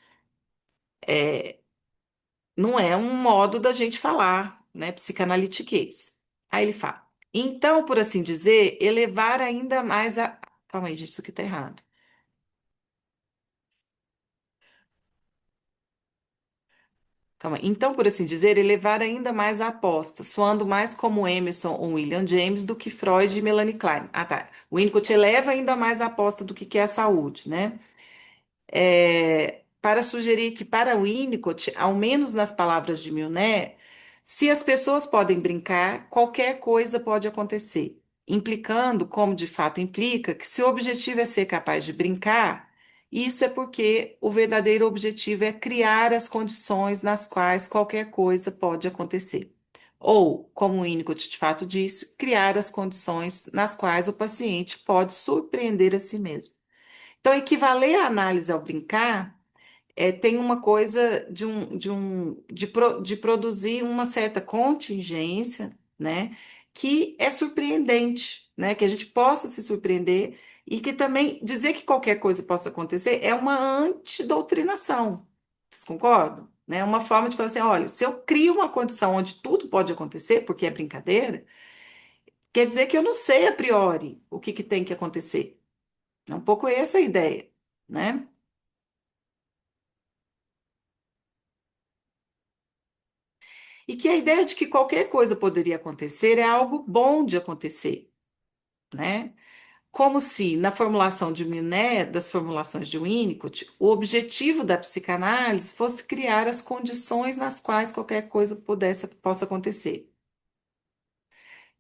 não é um modo da gente falar, né? Psicanalitiquez. Aí ele fala. Então, por assim dizer, elevar ainda mais a. Calma aí, gente, isso aqui tá errado. Calma aí. Então, por assim dizer, elevar ainda mais a aposta, soando mais como Emerson ou William James do que Freud e Melanie Klein. Ah, tá. O Winnicott eleva ainda mais a aposta do que é a saúde, né? Para sugerir que, para Winnicott, ao menos nas palavras de Milner, se as pessoas podem brincar, qualquer coisa pode acontecer, implicando, como de fato implica, que se o objetivo é ser capaz de brincar, isso é porque o verdadeiro objetivo é criar as condições nas quais qualquer coisa pode acontecer. Ou, como Winnicott de fato disse, criar as condições nas quais o paciente pode surpreender a si mesmo. Então, equivaler a análise ao brincar tem uma coisa de produzir uma certa contingência, né, que é surpreendente, né, que a gente possa se surpreender e que também dizer que qualquer coisa possa acontecer é uma antidoutrinação. Vocês concordam? Né? É uma forma de falar assim, olha, se eu crio uma condição onde tudo pode acontecer, porque é brincadeira, quer dizer que eu não sei a priori o que tem que acontecer. É um pouco essa a ideia, né? E que a ideia de que qualquer coisa poderia acontecer é algo bom de acontecer, né? Como se, na formulação de Miné, das formulações de Winnicott, o objetivo da psicanálise fosse criar as condições nas quais qualquer coisa possa acontecer.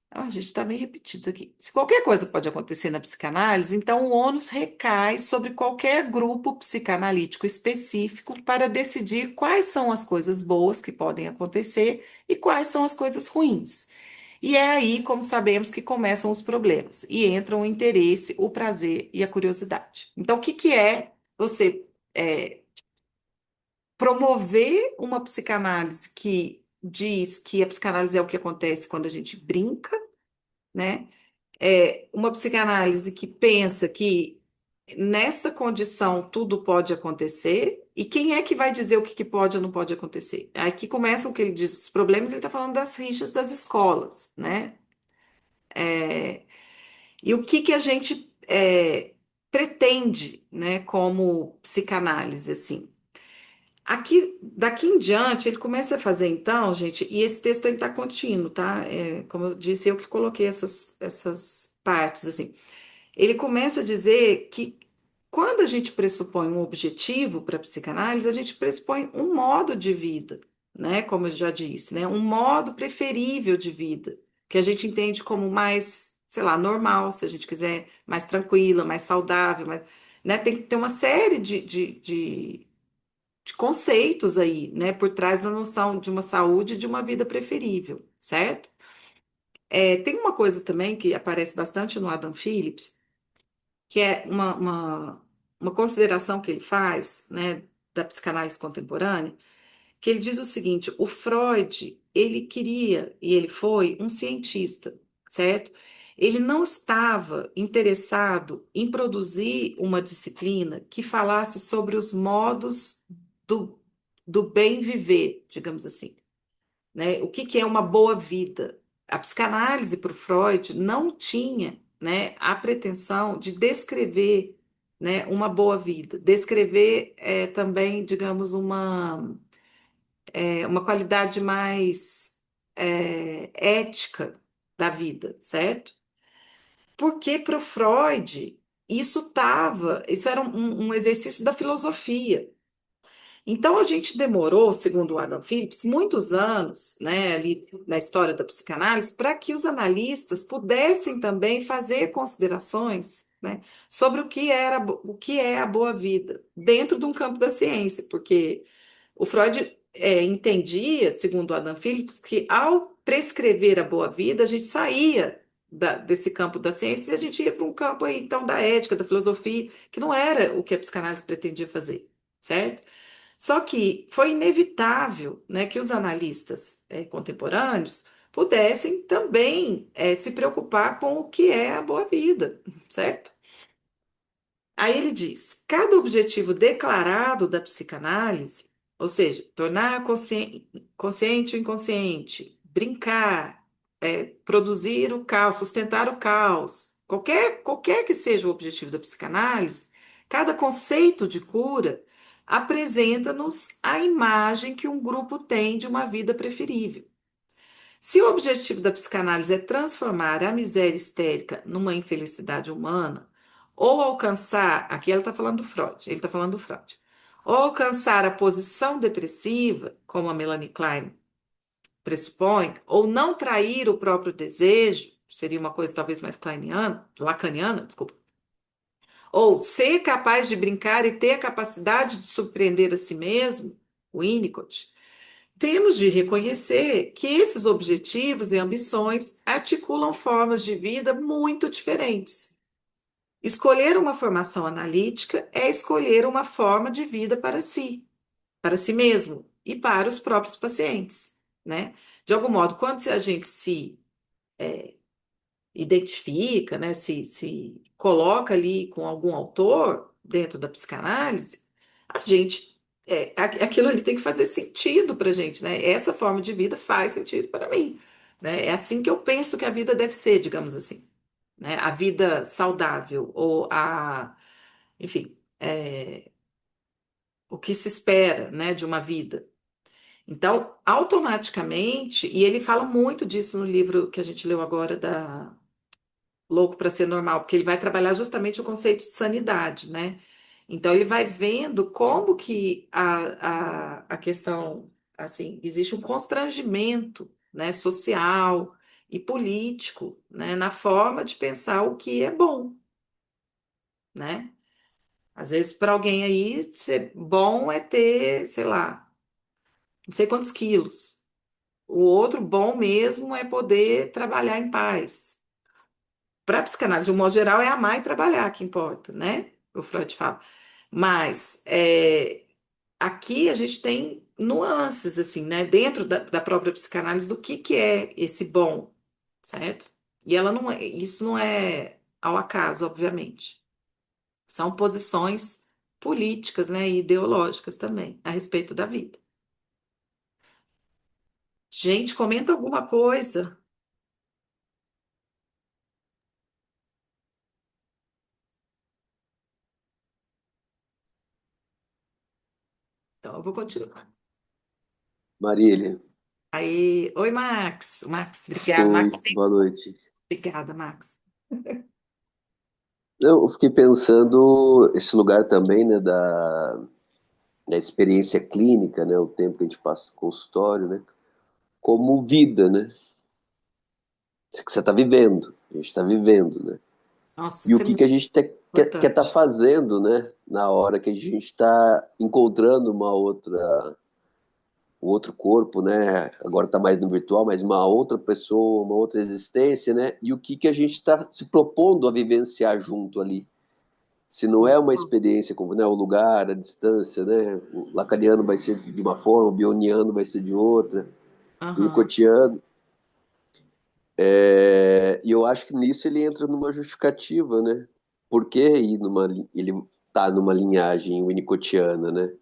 A gente está meio repetido isso aqui. Se qualquer coisa pode acontecer na psicanálise, então o ônus recai sobre qualquer grupo psicanalítico específico para decidir quais são as coisas boas que podem acontecer e quais são as coisas ruins. E é aí, como sabemos, que começam os problemas e entram o interesse, o prazer e a curiosidade. Então, o que que é você promover uma psicanálise que diz que a psicanálise é o que acontece quando a gente brinca, né? Uma psicanálise que pensa que nessa condição tudo pode acontecer, e quem é que vai dizer o que pode ou não pode acontecer? Aqui começa o que ele diz, os problemas, ele está falando das rixas das escolas, né? E o que a gente pretende, né, como psicanálise, assim. Aqui, daqui em diante, ele começa a fazer, então, gente, e esse texto ele está contínuo, tá? Como eu disse, eu que coloquei essas partes, assim. Ele começa a dizer que quando a gente pressupõe um objetivo para a psicanálise, a gente pressupõe um modo de vida, né? Como eu já disse, né? Um modo preferível de vida, que a gente entende como mais, sei lá, normal, se a gente quiser, mais tranquila, mais saudável, mais, né? Tem que ter uma série de conceitos aí, né? Por trás da noção de uma saúde e de uma vida preferível, certo? Tem uma coisa também que aparece bastante no Adam Phillips, que é uma consideração que ele faz, né, da psicanálise contemporânea, que ele diz o seguinte: o Freud, ele queria, e ele foi, um cientista, certo? Ele não estava interessado em produzir uma disciplina que falasse sobre os modos do, do bem viver, digamos assim, né? O que é uma boa vida? A psicanálise para o Freud não tinha, né, a pretensão de descrever, né, uma boa vida, descrever também, digamos, uma qualidade mais ética da vida, certo? Porque para o Freud isso era um exercício da filosofia. Então, a gente demorou, segundo o Adam Phillips, muitos anos, né, ali na história da psicanálise, para que os analistas pudessem também fazer considerações, né, sobre o que é a boa vida, dentro de um campo da ciência, porque o Freud entendia, segundo o Adam Phillips, que ao prescrever a boa vida, a gente saía desse campo da ciência e a gente ia para um campo aí, então, da ética, da filosofia, que não era o que a psicanálise pretendia fazer, certo? Só que foi inevitável, né, que os analistas contemporâneos pudessem também se preocupar com o que é a boa vida, certo? Aí ele diz: cada objetivo declarado da psicanálise, ou seja, tornar consciente o inconsciente, brincar, produzir o caos, sustentar o caos, qualquer que seja o objetivo da psicanálise, cada conceito de cura apresenta-nos a imagem que um grupo tem de uma vida preferível. Se o objetivo da psicanálise é transformar a miséria histérica numa infelicidade humana, ou alcançar, aqui ela está falando do Freud, ele está falando do Freud, ou alcançar a posição depressiva, como a Melanie Klein pressupõe, ou não trair o próprio desejo, seria uma coisa talvez mais kleiniana, lacaniana, desculpa, ou ser capaz de brincar e ter a capacidade de surpreender a si mesmo, o Winnicott, temos de reconhecer que esses objetivos e ambições articulam formas de vida muito diferentes. Escolher uma formação analítica é escolher uma forma de vida para si mesmo e para os próprios pacientes, né? De algum modo, quando a gente se identifica, né, se coloca ali com algum autor dentro da psicanálise, a gente, aquilo ali tem que fazer sentido para a gente, né? Essa forma de vida faz sentido para mim, né? É assim que eu penso que a vida deve ser, digamos assim, né? A vida saudável, ou enfim, o que se espera, né, de uma vida. Então, automaticamente, e ele fala muito disso no livro que a gente leu agora da Louco para Ser Normal, porque ele vai trabalhar justamente o conceito de sanidade, né? Então ele vai vendo como que a questão, assim, existe um constrangimento, né, social e político, né, na forma de pensar o que é bom, né? Às vezes para alguém aí ser bom é ter, sei lá, não sei quantos quilos. O outro bom mesmo é poder trabalhar em paz. Para a psicanálise, de um modo geral, é amar e trabalhar que importa, né? O Freud fala. Mas aqui a gente tem nuances, assim, né? Dentro da própria psicanálise do que é esse bom, certo? E ela não isso não é ao acaso, obviamente. São posições políticas, né, e ideológicas também a respeito da vida. Gente, comenta alguma coisa. Então, eu vou continuar. Marília, Aí, oi, Max. Max, obrigada. Max, oi, boa noite. obrigada, Max. Eu fiquei pensando esse lugar também, né, da experiência clínica, né, o tempo que a gente passa no consultório, né, como vida, né, isso que você está vivendo, a gente está vivendo, né, Nossa, e o isso é que muito que a gente quer tá importante. fazendo, né, na hora que a gente está encontrando um outro corpo, né, agora está mais no virtual, mas uma outra pessoa, uma outra existência, né, e o que que a gente está se propondo a vivenciar junto ali. Se não é uma experiência como, né, o lugar, a distância, né? O lacaniano vai ser de uma forma, o bioniano vai ser de outra, o Aham, Nicotiano. E eu acho que nisso ele entra numa justificativa, né? Por que ele tá numa linhagem winnicottiana, né?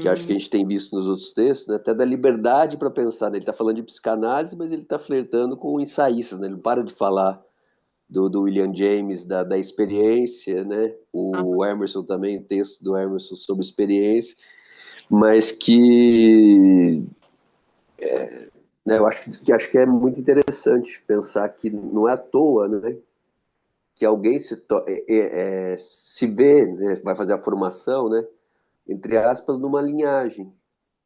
Que acho que a uhum, gente tem visto nos outros textos, né? Até da liberdade para pensar, né? Ele está falando de psicanálise, mas ele está flertando com ensaístas, né? Ele não para de falar do William James, da experiência, né? aham, O Emerson também, o texto do Emerson sobre experiência, mas que, né, eu acho que é muito interessante pensar que não é à toa, né? Que alguém se vê, né, vai fazer a formação, né? Entre aspas, numa linhagem, né?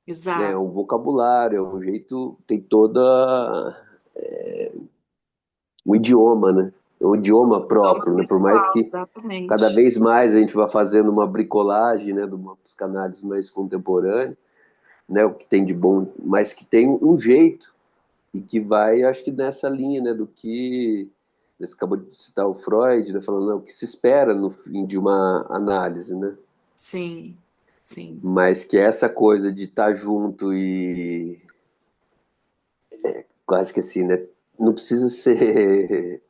É exato. um vocabulário, é um jeito, tem toda um idioma, né? É um idioma Idioma próprio, né? Por mais pessoal, que cada exatamente. vez mais a gente vai fazendo uma bricolagem, né, de uma psicanálise mais contemporânea, né, o que tem de bom, mas que tem um jeito e que vai, acho que nessa linha, né, do que você acabou de citar o Freud, né, falando, né, o que se espera no fim de uma análise, né, Sim, sim, mas que essa coisa de estar junto e quase que assim, né, não precisa ser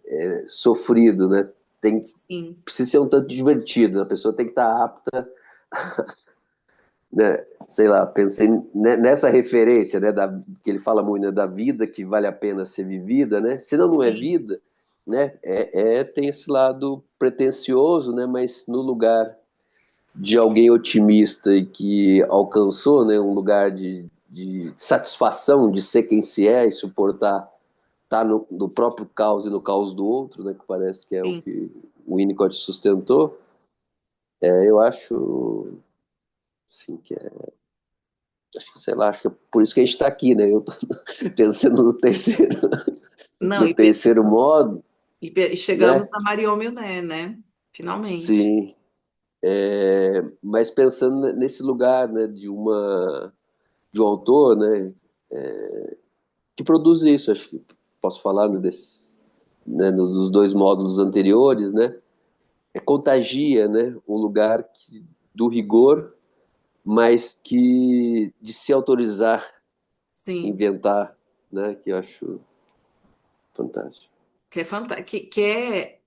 sofrido, né, tem sim, precisa ser um tanto divertido, a pessoa tem que estar apta, né, sei lá, pensei nessa referência, né, que ele fala muito, né, da vida que vale a pena ser vivida, né, senão não é sim, vida, né, tem esse lado pretensioso, né, mas no lugar de alguém otimista e que alcançou, né, um lugar de satisfação de ser quem se é e suportar estar no próprio caos e no caos do outro, né, que parece que é o sim. que o Winnicott sustentou, eu acho, assim, que acho que, sei lá, acho que é por isso que a gente está aqui, né? Eu tô pensando Não, no terceiro modo, e chegamos né? na Mariô Milné, né? Finalmente. Sim, mas pensando nesse lugar, né, de um autor, né, que produz isso, acho que posso falar, né, dos dois módulos anteriores, né? Contagia, né, um lugar do rigor, mas que de se autorizar, Sim, inventar, né? Que eu acho fantástico. que é fantástico,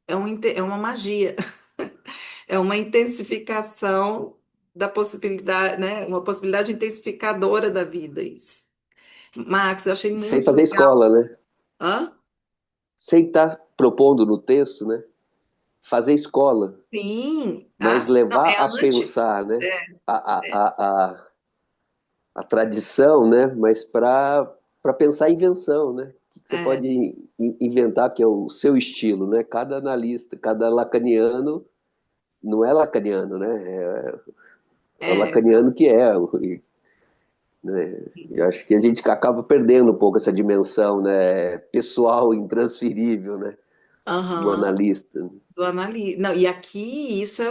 é uma magia. É uma intensificação da possibilidade, né? Uma possibilidade intensificadora da vida, isso. Max, eu achei Sem muito fazer legal. escola, né? Hã? Sem estar propondo no texto, né? Fazer escola, Sim, mas não, levar é a anti. pensar, né? É, A, é. a tradição, né? Mas para pensar a invenção, né? O que você É. pode inventar que é o seu estilo, né? Cada analista, cada lacaniano não é lacaniano, né? É o É, lacaniano que é, né? Eu acho que a gente acaba perdendo um pouco essa dimensão, né? Pessoal, intransferível, né? Do aham, analista. do analista. Não, e aqui isso é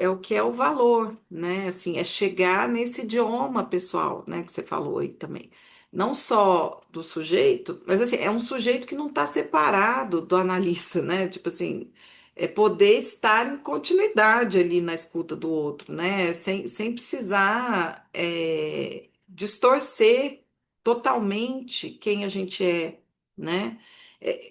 o que é o valor, né? Assim, é chegar nesse idioma pessoal, né? Que você falou aí também. Não só do sujeito, mas assim, é um sujeito que não está separado do analista, né? Tipo assim, é poder estar em continuidade ali na escuta do outro, né? Sem precisar distorcer totalmente quem a gente é, né?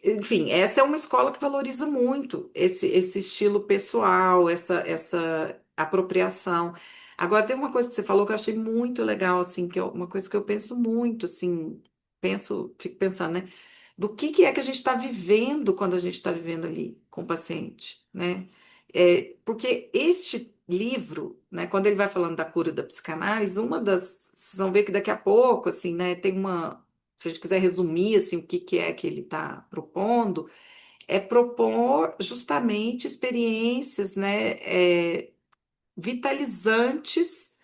Enfim, essa é uma escola que valoriza muito esse estilo pessoal, essa apropriação. Agora, tem uma coisa que você falou que eu achei muito legal, assim, uma coisa que eu penso muito, assim, fico pensando, né? Do que é que a gente está vivendo quando a gente está vivendo ali com o paciente, né? Porque este livro, né, quando ele vai falando da cura da psicanálise, vocês vão ver que daqui a pouco, assim, né, tem uma, se a gente quiser resumir, assim, o que é que ele está propondo, é propor justamente experiências, né, vitalizantes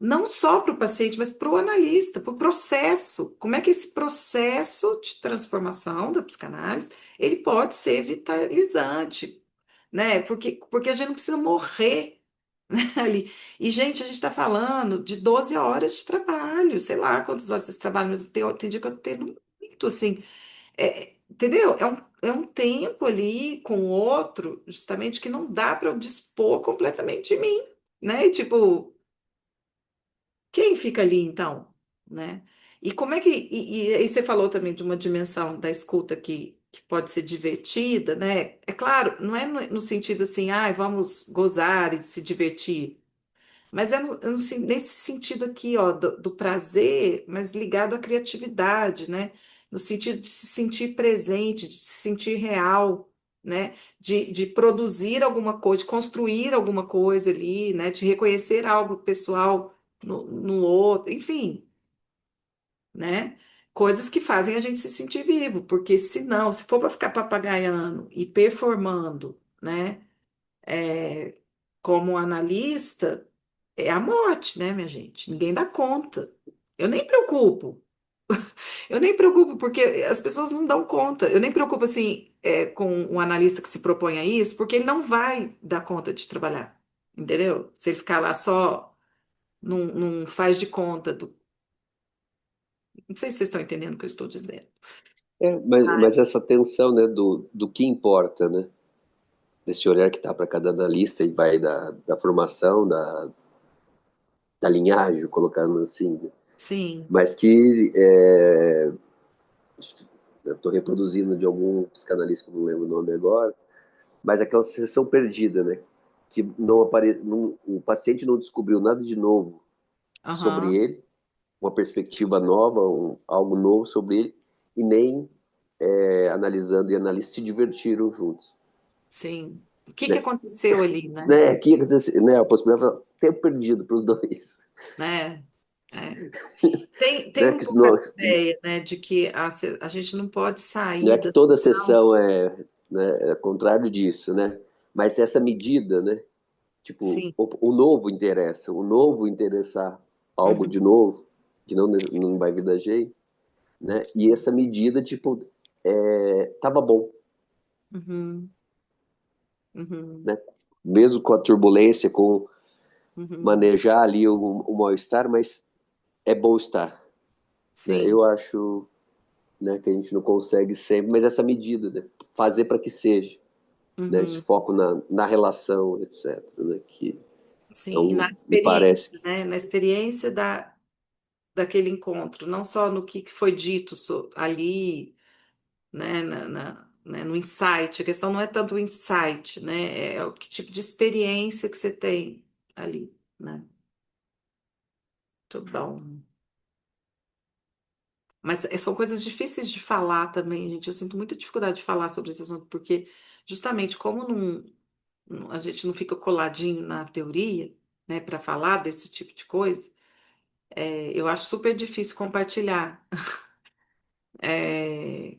não só para o paciente, mas para o analista, para o processo. Como é que esse processo de transformação da psicanálise ele pode ser vitalizante, né? Porque a gente não precisa morrer ali. E, gente, a gente está falando de 12 horas de trabalho, sei lá quantas horas vocês trabalham, mas tem dia que eu tenho muito, assim, entendeu? É um tempo ali com o outro, justamente, que não dá para eu dispor completamente de mim, né? E, tipo, quem fica ali então, né? E como é que e aí você falou também de uma dimensão da escuta que pode ser divertida, né? É claro, não é no sentido assim, ah, vamos gozar e se divertir, mas nesse sentido aqui, ó, do prazer, mas ligado à criatividade, né? No sentido de se sentir presente, de se sentir real, né? De produzir alguma coisa, de construir alguma coisa ali, né? De reconhecer algo pessoal no outro, enfim, né? Coisas que fazem a gente se sentir vivo, porque se for para ficar papagaiando e performando, né? é, Como analista, é a morte, né, minha gente? Ninguém dá conta. Eu nem preocupo. Eu nem preocupo porque as pessoas não dão conta. Eu nem preocupo assim com um analista que se propõe a isso, porque ele não vai dar conta de trabalhar, entendeu? Se ele ficar lá só, não faz de conta do. Não sei se vocês estão entendendo o que eu estou dizendo. Mas essa tensão, né, do que importa, né? Desse olhar que está para cada analista e vai da formação, da linhagem, colocando assim, né? Sim. Mas que eu estou reproduzindo de algum psicanalista que eu não lembro o nome agora, mas aquela sensação perdida, né? Que o paciente não descobriu nada de novo sobre Aham. ele, uma perspectiva nova, algo novo sobre ele, e nem analisando e analista se divertiram juntos, Sim. O que né? aconteceu ali, né? Né? Aqui acontece, né? A possibilidade de tempo perdido para os dois, Né? É. Tem né? um Que pouco não, essa ideia, né, de que a gente não pode não sair é que da toda sessão. sessão é contrário disso, né? Mas essa medida, né? Tipo, Sim. o novo interessa, o novo interessar algo Uhum. de novo, que não vai vir da gente, né? E essa medida, tipo, tava bom, Uhum. Uhum. né? Mesmo com a turbulência, com Uhum. manejar ali o mal-estar, mas é bom estar, né? Sim. Eu acho, né, que a gente não consegue sempre, mas essa medida, né? Fazer para que seja, né? Esse Uhum. foco na relação, etc., né? Que é Sim. E na me parece. experiência, né? Na experiência daquele encontro, não só no que foi dito ali, né, né, no insight. A questão não é tanto o insight, né? É o que tipo de experiência que você tem ali, né? Tudo bom. Mas são coisas difíceis de falar também, gente. Eu sinto muita dificuldade de falar sobre esse assunto, porque justamente como a gente não fica coladinho na teoria, né, para falar desse tipo de coisa, eu acho super difícil compartilhar.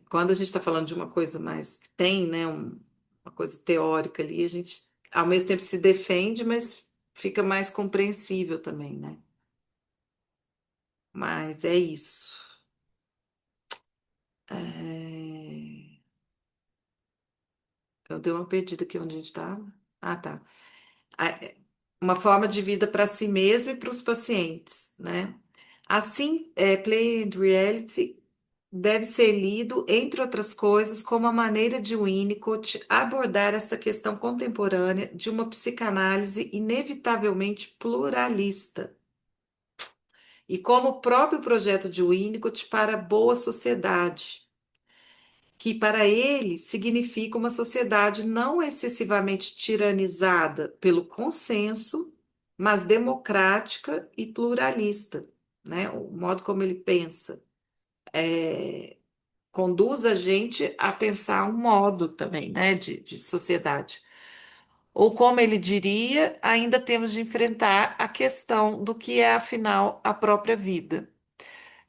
Quando a gente está falando de uma coisa mais que tem, né, uma coisa teórica ali, a gente ao mesmo tempo se defende, mas fica mais compreensível também, né? Mas é isso. É, Eu dei uma perdida aqui onde a gente estava. Ah, tá. Uma forma de vida para si mesmo e para os pacientes, né? Assim, Play and Reality deve ser lido, entre outras coisas, como a maneira de Winnicott abordar essa questão contemporânea de uma psicanálise inevitavelmente pluralista, e como o próprio projeto de Winnicott para a boa sociedade. que para ele significa uma sociedade não excessivamente tiranizada pelo consenso, mas democrática e pluralista, né? O modo como ele pensa conduz a gente a pensar um modo também, né, de sociedade. Ou como ele diria, ainda temos de enfrentar a questão do que é, afinal, a própria vida.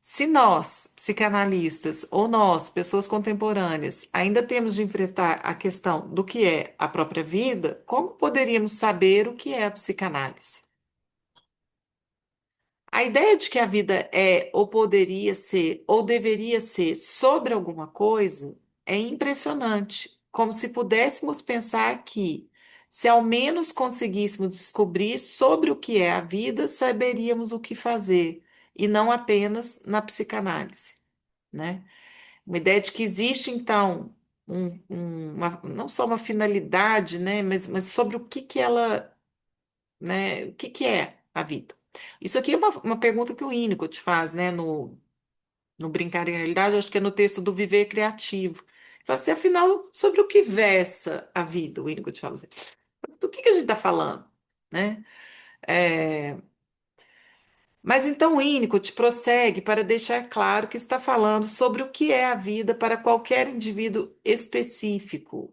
Se nós, psicanalistas, ou nós, pessoas contemporâneas, ainda temos de enfrentar a questão do que é a própria vida, como poderíamos saber o que é a psicanálise? A ideia de que a vida é, ou poderia ser, ou deveria ser sobre alguma coisa é impressionante, como se pudéssemos pensar que, se ao menos conseguíssemos descobrir sobre o que é a vida, saberíamos o que fazer, e não apenas na psicanálise, né? Uma ideia de que existe, então, não só uma finalidade, né, mas sobre o que ela, né, o que é a vida. Isso aqui é uma pergunta que o Winnicott faz, né, no Brincar em Realidade, acho que é no texto do Viver Criativo. Fala assim, afinal, sobre o que versa a vida? O Winnicott fala assim, do que a gente está falando, né? É, mas então o Winnicott prossegue para deixar claro que está falando sobre o que é a vida para qualquer indivíduo específico.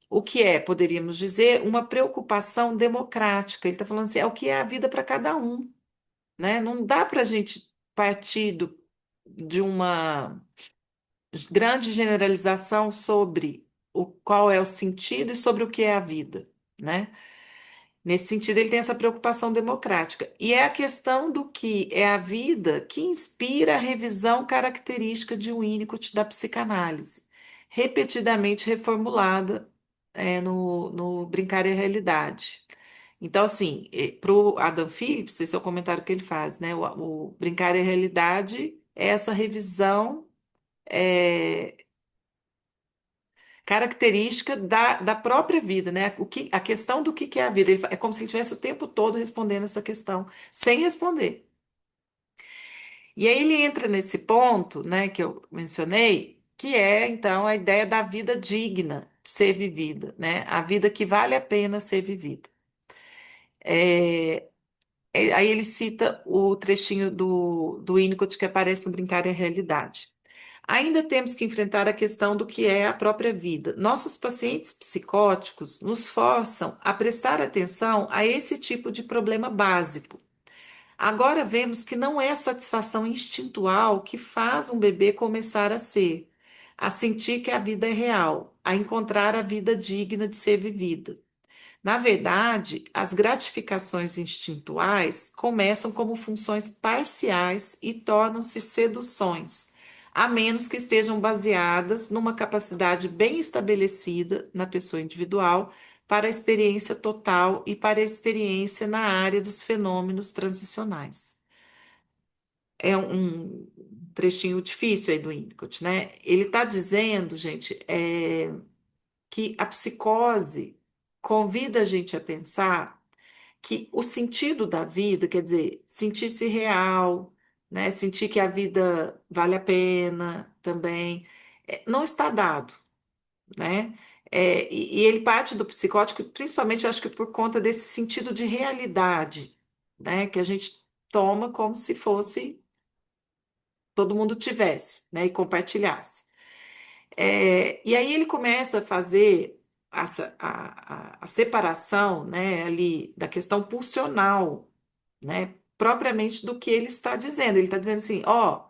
O que é, poderíamos dizer, uma preocupação democrática. Ele está falando assim, é o que é a vida para cada um, né? Não dá para a gente partir de uma grande generalização sobre qual é o sentido e sobre o que é a vida, né? Nesse sentido, ele tem essa preocupação democrática. E é a questão do que é a vida que inspira a revisão característica de Winnicott da psicanálise, repetidamente reformulada no Brincar e a Realidade. Então, assim, para o Adam Phillips, esse é o comentário que ele faz, né? O Brincar e a Realidade é essa revisão é, característica da própria vida, né? A questão do que é a vida. É como se ele estivesse o tempo todo respondendo essa questão, sem responder. E aí ele entra nesse ponto, né, que eu mencionei, que é, então, a ideia da vida digna de ser vivida, né? A vida que vale a pena ser vivida. É, aí ele cita o trechinho do Winnicott que aparece no Brincar e a Realidade. Ainda temos que enfrentar a questão do que é a própria vida. Nossos pacientes psicóticos nos forçam a prestar atenção a esse tipo de problema básico. Agora vemos que não é a satisfação instintual que faz um bebê começar a sentir que a vida é real, a encontrar a vida digna de ser vivida. Na verdade, as gratificações instintuais começam como funções parciais e tornam-se seduções, a menos que estejam baseadas numa capacidade bem estabelecida na pessoa individual para a experiência total e para a experiência na área dos fenômenos transicionais. É um trechinho difícil aí do Winnicott, né? Ele está dizendo, gente, que a psicose convida a gente a pensar que o sentido da vida, quer dizer, sentir-se real, né? Sentir que a vida vale a pena também, não está dado, né? E ele parte do psicótico, principalmente, eu acho que por conta desse sentido de realidade, né? Que a gente toma como se fosse todo mundo tivesse, né? E compartilhasse. E aí ele começa a fazer a separação, né, ali da questão pulsional, né, propriamente do que ele está dizendo. Ele está dizendo assim, ó,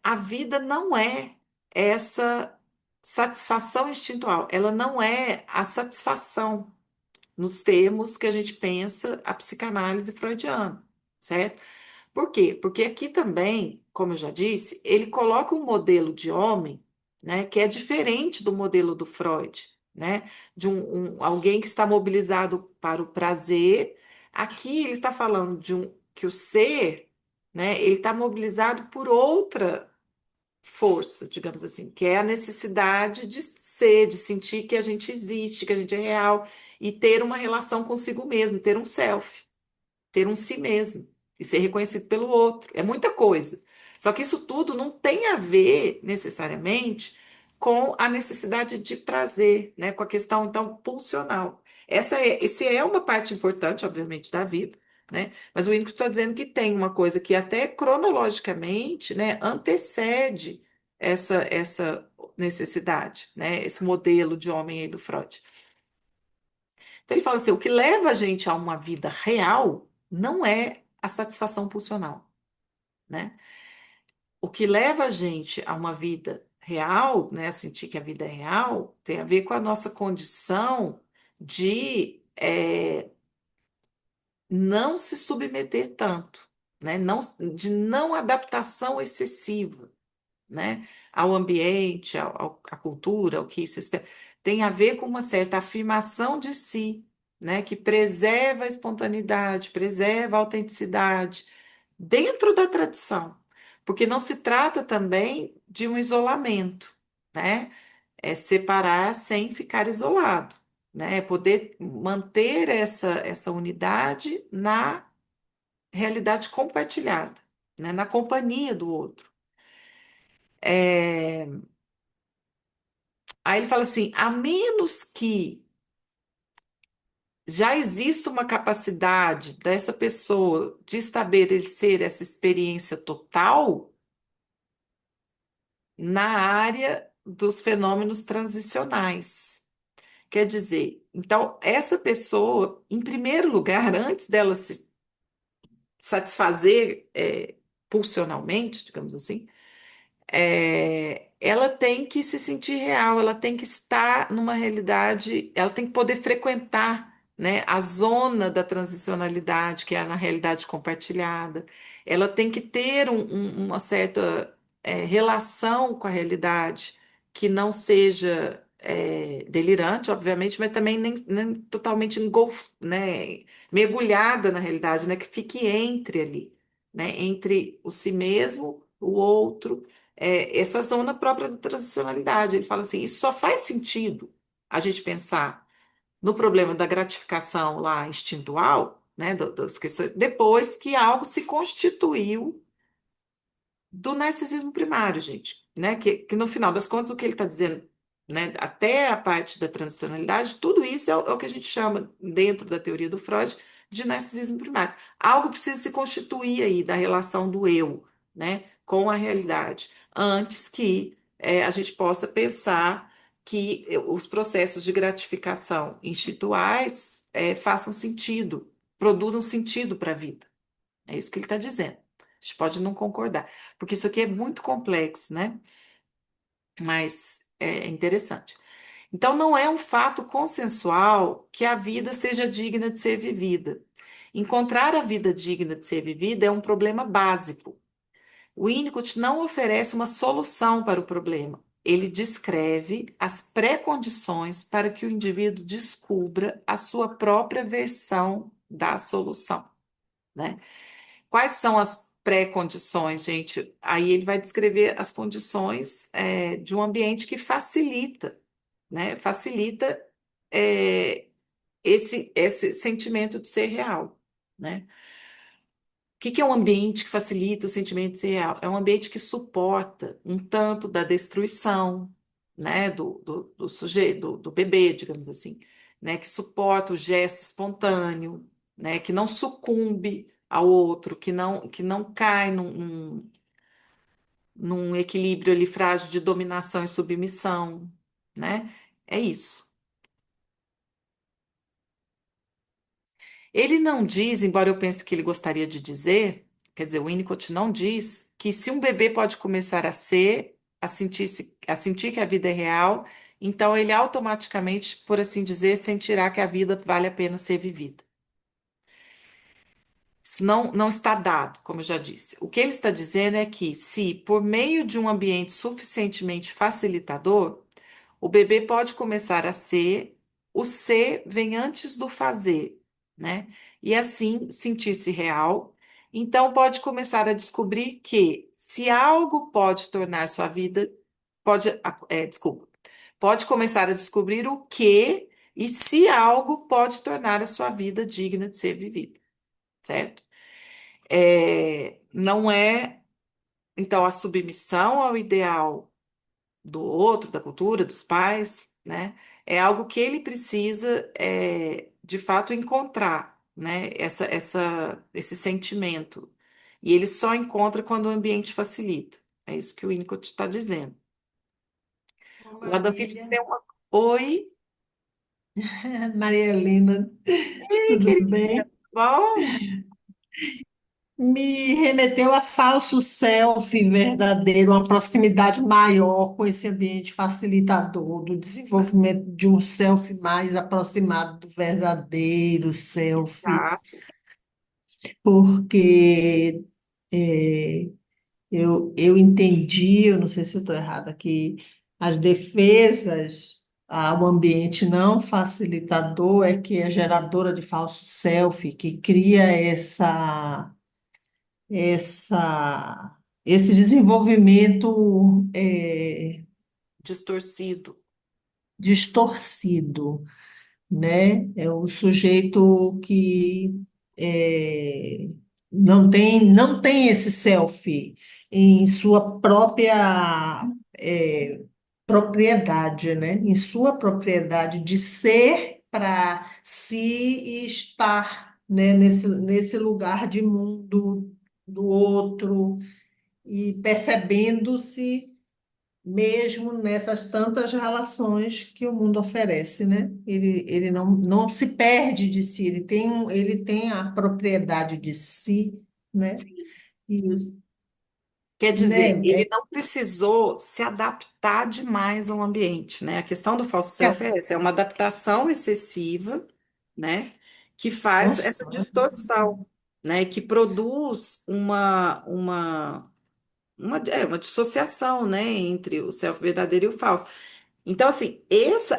a vida não é essa satisfação instintual, ela não é a satisfação nos termos que a gente pensa a psicanálise freudiana, certo? Por quê? Porque aqui também, como eu já disse, ele coloca um modelo de homem, né, que é diferente do modelo do Freud, né, de alguém que está mobilizado para o prazer. Aqui ele está falando que o ser, né, ele está mobilizado por outra força, digamos assim, que é a necessidade de ser, de sentir que a gente existe, que a gente é real e ter uma relação consigo mesmo, ter um self, ter um si mesmo e ser reconhecido pelo outro. É muita coisa. Só que isso tudo não tem a ver necessariamente com a necessidade de prazer, né? Com a questão, então, pulsional. Esse é uma parte importante, obviamente, da vida, né? Mas o Winnicott está dizendo que tem uma coisa que até cronologicamente, né, antecede essa necessidade, né? Esse modelo de homem aí do Freud. Então ele fala assim, o que leva a gente a uma vida real não é a satisfação pulsional, né? O que leva a gente a uma vida real, né, a sentir que a vida é real, tem a ver com a nossa condição de não se submeter tanto, né, não, de não adaptação excessiva, né, ao ambiente, à cultura, ao que se espera. Tem a ver com uma certa afirmação de si, né, que preserva a espontaneidade, preserva a autenticidade dentro da tradição, porque não se trata também de um isolamento, né? É separar sem ficar isolado, né? É poder manter essa unidade na realidade compartilhada, né? Na companhia do outro. É, Aí ele fala assim: a menos que já exista uma capacidade dessa pessoa de estabelecer essa experiência total na área dos fenômenos transicionais. Quer dizer, então, essa pessoa, em primeiro lugar, antes dela se satisfazer pulsionalmente, digamos assim, ela tem que se sentir real, ela tem que estar numa realidade, ela tem que poder frequentar, né, a zona da transicionalidade, que é na realidade compartilhada. Ela tem que ter uma certa relação com a realidade que não seja delirante, obviamente, mas também nem totalmente né, mergulhada na realidade, né, que fique entre ali, né, entre o si mesmo, o outro essa zona própria da transicionalidade. Ele fala assim: isso só faz sentido a gente pensar no problema da gratificação lá instintual, né, das questões, depois que algo se constituiu do narcisismo primário, gente, né? Que no final das contas o que ele está dizendo, né? Até a parte da transicionalidade, tudo isso é o que a gente chama, dentro da teoria do Freud, de narcisismo primário. Algo precisa se constituir aí da relação do eu, né? Com a realidade, antes que a gente possa pensar que os processos de gratificação instintuais façam sentido, produzam sentido para a vida. É isso que ele está dizendo. A gente pode não concordar, porque isso aqui é muito complexo, né? Mas é interessante. Então, não é um fato consensual que a vida seja digna de ser vivida. Encontrar a vida digna de ser vivida é um problema básico. O Winnicott não oferece uma solução para o problema. Ele descreve as pré-condições para que o indivíduo descubra a sua própria versão da solução, né? Quais são as pré-condições, gente? Aí ele vai descrever as condições de um ambiente que facilita, né? Facilita é, esse sentimento de ser real, né? O que que é um ambiente que facilita o sentimento de ser real? É um ambiente que suporta um tanto da destruição, né? Do sujeito, do bebê, digamos assim, né? Que suporta o gesto espontâneo, né? Que não sucumbe ao outro, que não cai num equilíbrio ali frágil de dominação e submissão, né? É isso. Ele não diz, embora eu pense que ele gostaria de dizer, quer dizer, o Winnicott não diz que se um bebê pode começar a sentir que a vida é real, então ele automaticamente, por assim dizer, sentirá que a vida vale a pena ser vivida. Isso não está dado, como eu já disse. O que ele está dizendo é que, se por meio de um ambiente suficientemente facilitador, o bebê pode começar a ser, o ser vem antes do fazer, né? E assim sentir-se real. Então pode começar a descobrir que se algo pode tornar sua vida, desculpa, pode começar a descobrir o que e se algo pode tornar a sua vida digna de ser vivida, certo? Não é Então, a submissão ao ideal do outro, da cultura, dos pais, né, é algo que ele precisa, de fato, encontrar, né, esse sentimento. E ele só encontra quando o ambiente facilita. É isso que o Winnicott está dizendo. Oh, O Adam Phillips Marília, tem uma. Oi, Maria Helena, ei, tudo querida. bem? Bom, Me remeteu a falso selfie verdadeiro, uma proximidade maior com esse ambiente facilitador do desenvolvimento de um selfie mais aproximado do verdadeiro selfie, tá. porque é, eu entendi, eu não sei se eu estou errada, que as defesas ao ambiente não facilitador é que é geradora de falso selfie, que cria essa, esse desenvolvimento Distorcido. distorcido, né? É o sujeito que é, não tem esse self em sua própria propriedade, né? Em sua propriedade de ser para si e estar, né? Nesse lugar de mundo do outro e percebendo-se mesmo nessas tantas relações que o mundo oferece, né? Ele não se perde de si, ele tem a propriedade de si, né? Sim. E, Quer né? dizer, ele não precisou se adaptar demais ao ambiente, né? A questão do falso self é essa, é uma adaptação excessiva, né? Que faz essa Constante. distorção, né? Que produz uma dissociação, né? Entre o self verdadeiro e o falso. Então, assim,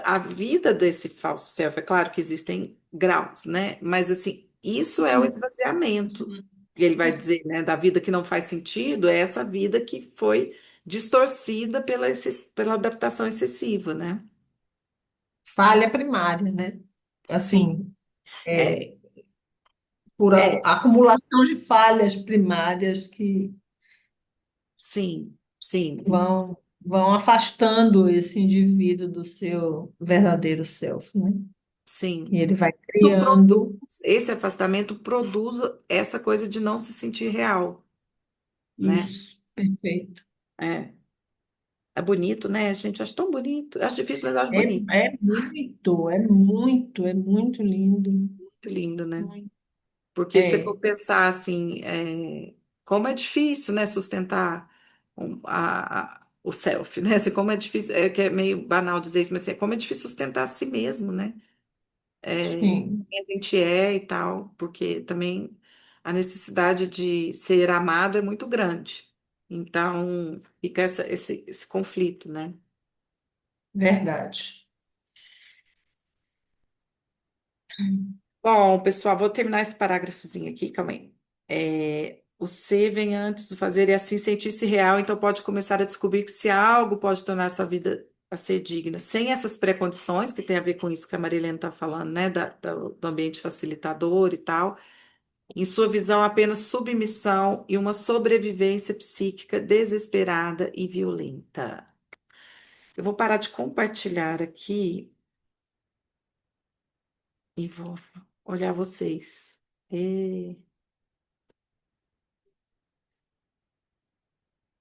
a vida desse falso self, é claro que existem graus, né? Mas, assim, isso é o esvaziamento, que ele vai dizer, né? Da vida que não faz sentido, é essa vida que foi distorcida pela adaptação excessiva, né? Falha primária, né? Sim, Assim, é, é, por é, acumulação de falhas primárias que sim, vão afastando esse indivíduo do seu verdadeiro self, né? E sim. ele vai Isso produz, criando esse afastamento produz essa coisa de não se sentir real, né? isso, perfeito. É, é bonito, né, gente? Acho tão bonito. Acho difícil, mas acho bonito. É muito lindo. Muito lindo, né? Muito. Porque se for É, pensar assim, como é difícil, né, sustentar o self, né? Assim, como é difícil, que é meio banal dizer isso, mas assim, como é difícil sustentar a si mesmo, né? sim, Quem a gente é e tal, porque também a necessidade de ser amado é muito grande. Então, fica esse conflito, né? verdade. Bom, pessoal, vou terminar esse parágrafozinho aqui, calma aí. O ser vem antes do fazer e assim sentir-se real, então pode começar a descobrir que se algo pode tornar a sua vida a ser digna, sem essas pré-condições, que tem a ver com isso que a Marilene está falando, né, do ambiente facilitador e tal, em sua visão, apenas submissão e uma sobrevivência psíquica desesperada e violenta. Eu vou parar de compartilhar aqui e vou olhar vocês.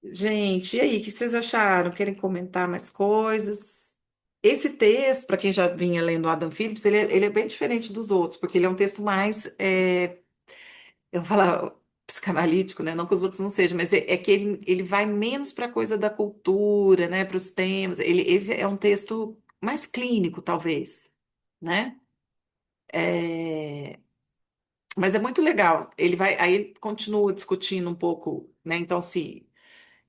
Gente, e aí, o que vocês acharam? Querem comentar mais coisas? Esse texto, para quem já vinha lendo Adam Phillips, ele é bem diferente dos outros, porque ele é um texto mais, eu vou falar psicanalítico, né? Não que os outros não sejam, mas é que ele vai menos para a coisa da cultura, né? Para os temas. Esse é um texto mais clínico, talvez, né? É, mas é muito legal. Aí ele continua discutindo um pouco, né? Então, se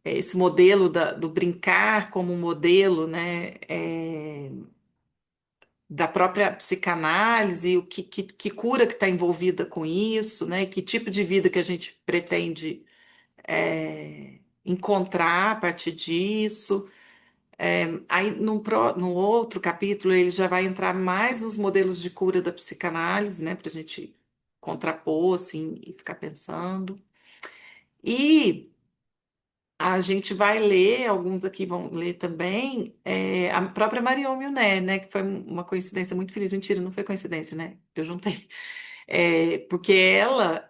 esse modelo do brincar como um modelo, né, da própria psicanálise, que cura que está envolvida com isso, né, que tipo de vida que a gente pretende encontrar a partir disso. Aí, no outro capítulo, ele já vai entrar mais nos modelos de cura da psicanálise, né, para a gente contrapor, assim, e ficar pensando. E a gente vai ler, alguns aqui vão ler também, a própria Marion Milner, né? Que foi uma coincidência muito feliz. Mentira, não foi coincidência, né? Eu juntei. Porque ela.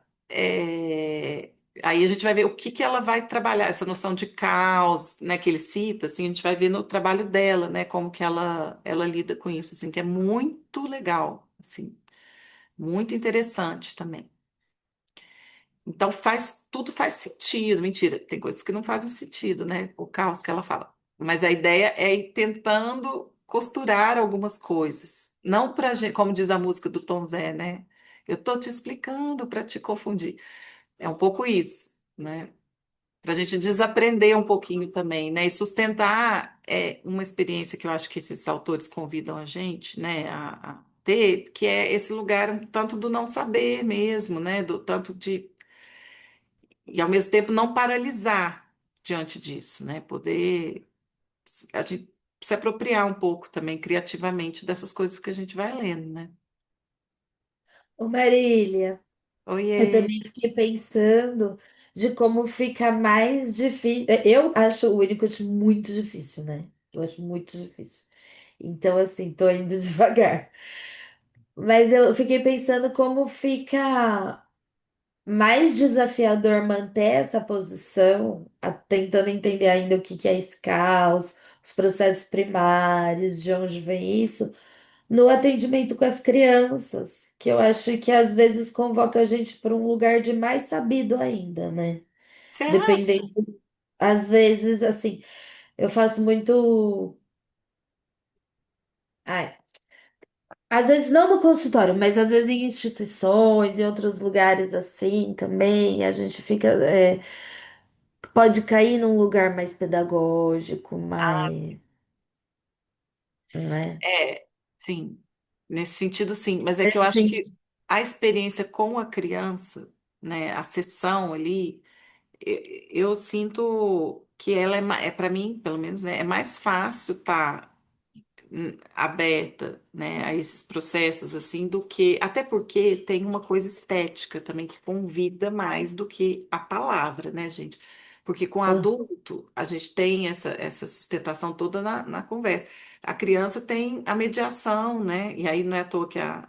Aí a gente vai ver o que que ela vai trabalhar, essa noção de caos, né, que ele cita, assim, a gente vai ver no trabalho dela, né, como que ela lida com isso, assim, que é muito legal, assim, muito interessante também. Então tudo faz sentido. Mentira, tem coisas que não fazem sentido, né? O caos que ela fala. Mas a ideia é ir tentando costurar algumas coisas. Não para gente, como diz a música do Tom Zé, né? Eu tô te explicando para te confundir. É um pouco isso, né? Para a gente desaprender um pouquinho também, né? E sustentar uma experiência que eu acho que esses autores convidam a gente, né, a ter, que é esse lugar um tanto do não saber mesmo, né? Do tanto de e ao mesmo tempo não paralisar diante disso, né? Poder a gente se apropriar um pouco também criativamente dessas coisas que a gente vai lendo, né? Ô Marília, eu Oiê. também fiquei pensando de como fica mais difícil. Eu acho o Winnicott muito difícil, né? Eu acho muito difícil. Então, assim, tô indo devagar. Mas eu fiquei pensando como fica mais desafiador manter essa posição, tentando entender ainda o que que é esse caos, os processos primários, de onde vem isso, no atendimento com as crianças, que eu acho que às vezes convoca a gente para um lugar de mais sabido ainda, né? Você acha? Dependendo, às vezes, assim, eu faço muito. Ai, às vezes não no consultório, mas às vezes em instituições, em outros lugares assim também, a gente fica. Pode cair num lugar mais pedagógico, mais, né? É, sim. Nesse sentido, sim. Mas é que eu acho Assim, que a experiência com a criança, né, a sessão ali, eu sinto que ela para mim, pelo menos, né, é mais fácil estar aberta, né, a esses processos assim do que até porque tem uma coisa estética também que convida mais do que a palavra, né, gente? Porque com ah, adulto a gente tem essa sustentação toda na conversa. A criança tem a mediação, né? E aí não é à toa que a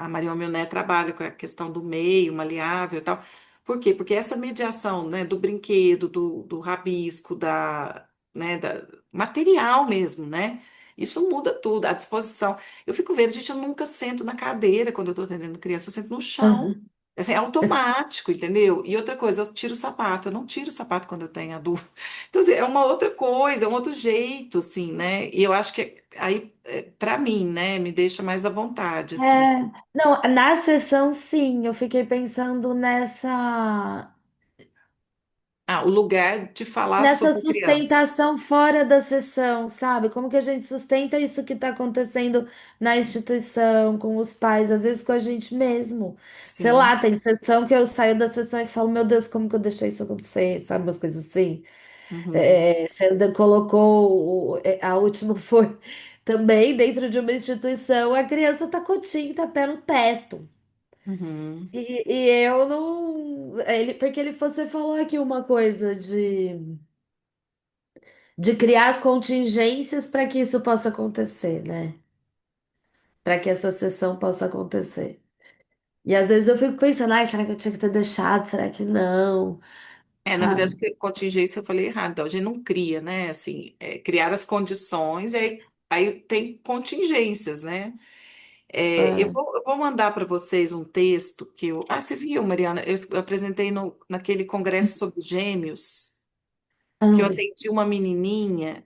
Maria Milné trabalha com a questão do meio maleável e tal. Por quê? Porque essa mediação, né, do brinquedo, do rabisco, né, material mesmo, né? Isso muda tudo, a disposição. Eu fico vendo, gente, eu nunca sento na cadeira quando eu estou atendendo criança, eu sento no chão. aham. Assim, é automático, entendeu? E outra coisa, eu tiro o sapato. Eu não tiro o sapato quando eu tenho adulto. Então, assim, é uma outra coisa, é um outro jeito, assim, né? E eu acho que aí, para mim, né, me deixa mais à vontade, assim. É, não, na sessão, sim, eu fiquei pensando Ah, o lugar de falar nessa sobre a criança. sustentação fora da sessão, sabe? Como que a gente sustenta isso que está acontecendo na instituição, com os pais, às vezes com a gente mesmo. Sei lá, Sim. tem sessão que eu saio da sessão e falo, meu Deus, como que eu deixei isso acontecer, sabe? Umas coisas assim. Uhum, Você ainda colocou, a última foi também dentro de uma instituição, a criança tá cotinha, tá até no teto. uhum, E eu não. Porque você falou aqui uma coisa de criar as contingências para que isso possa acontecer, né? Para que essa sessão possa acontecer. E às vezes eu fico pensando, ai, será que eu tinha que ter deixado? Será que não? Na verdade, Sabe? contingência eu falei errado. Então, a gente não cria, né? Assim, criar as condições, aí tem contingências, né? É. Eu vou mandar para vocês um texto que eu. Ah, você viu, Mariana? Eu apresentei naquele congresso sobre gêmeos, que eu Ai, atendi uma menininha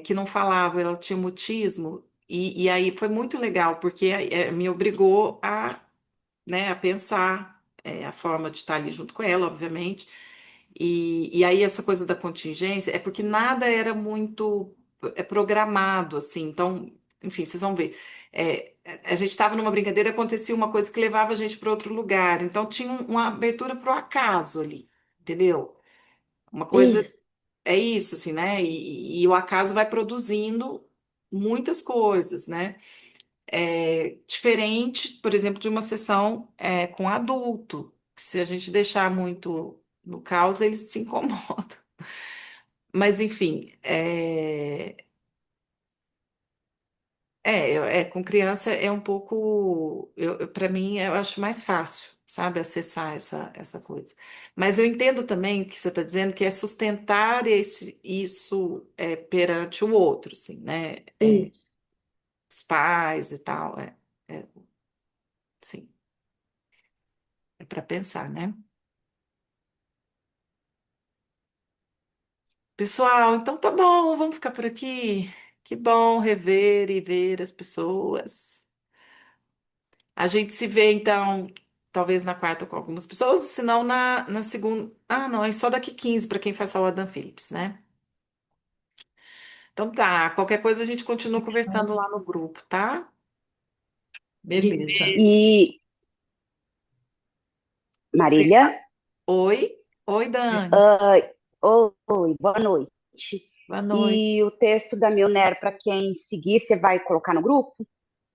que não falava, ela tinha mutismo, e aí foi muito legal, porque me obrigou né, a pensar a forma de estar ali junto com ela, obviamente. E aí essa coisa da contingência é porque nada era muito programado, assim. Então, enfim, vocês vão ver. A gente estava numa brincadeira, acontecia uma coisa que levava a gente para outro lugar. Então tinha uma abertura para o acaso ali, entendeu? Uma coisa isso. é isso, assim, né? E o acaso vai produzindo muitas coisas, né? Diferente, por exemplo, de uma sessão com adulto. Se a gente deixar muito no caos, eles se incomodam. Mas, enfim, com criança é um pouco, para mim, eu acho mais fácil, sabe, acessar essa coisa. Mas eu entendo também o que você está dizendo, que é sustentar isso perante o outro, assim, né? Isso. Os pais e tal, sim, é para pensar, né? Pessoal, então tá bom, vamos ficar por aqui. Que bom rever e ver as pessoas. A gente se vê, então, talvez na quarta com algumas pessoas, se não na segunda. Ah, não, é só daqui 15 para quem faz só o Adam Phillips, né? Então tá, qualquer coisa a gente continua conversando lá no grupo, tá? Beleza. E, Sim. Marília, Oi? Oi, Dani. ah, oi, boa noite. Boa noite. E o texto da Milner, para quem seguir, você vai colocar no grupo?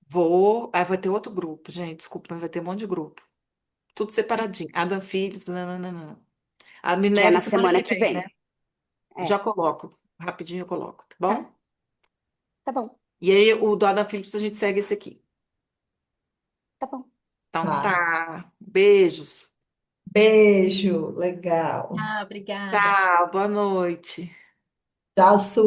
Vou. Ah, vai ter outro grupo, gente. Desculpa, mas vai ter um monte de grupo. Tudo separadinho. Adam Phillips, não, não, não. A Que é Minério na semana semana que que vem, vem. né? É, Já coloco. Rapidinho eu coloco, tá tá, bom? tá bom, E aí, o do Adam Phillips, a gente segue esse aqui. tá bom. Então Tá. tá. Beijos. Beijo, legal. Ah, obrigada. Tchau, boa noite. Tchau, Su.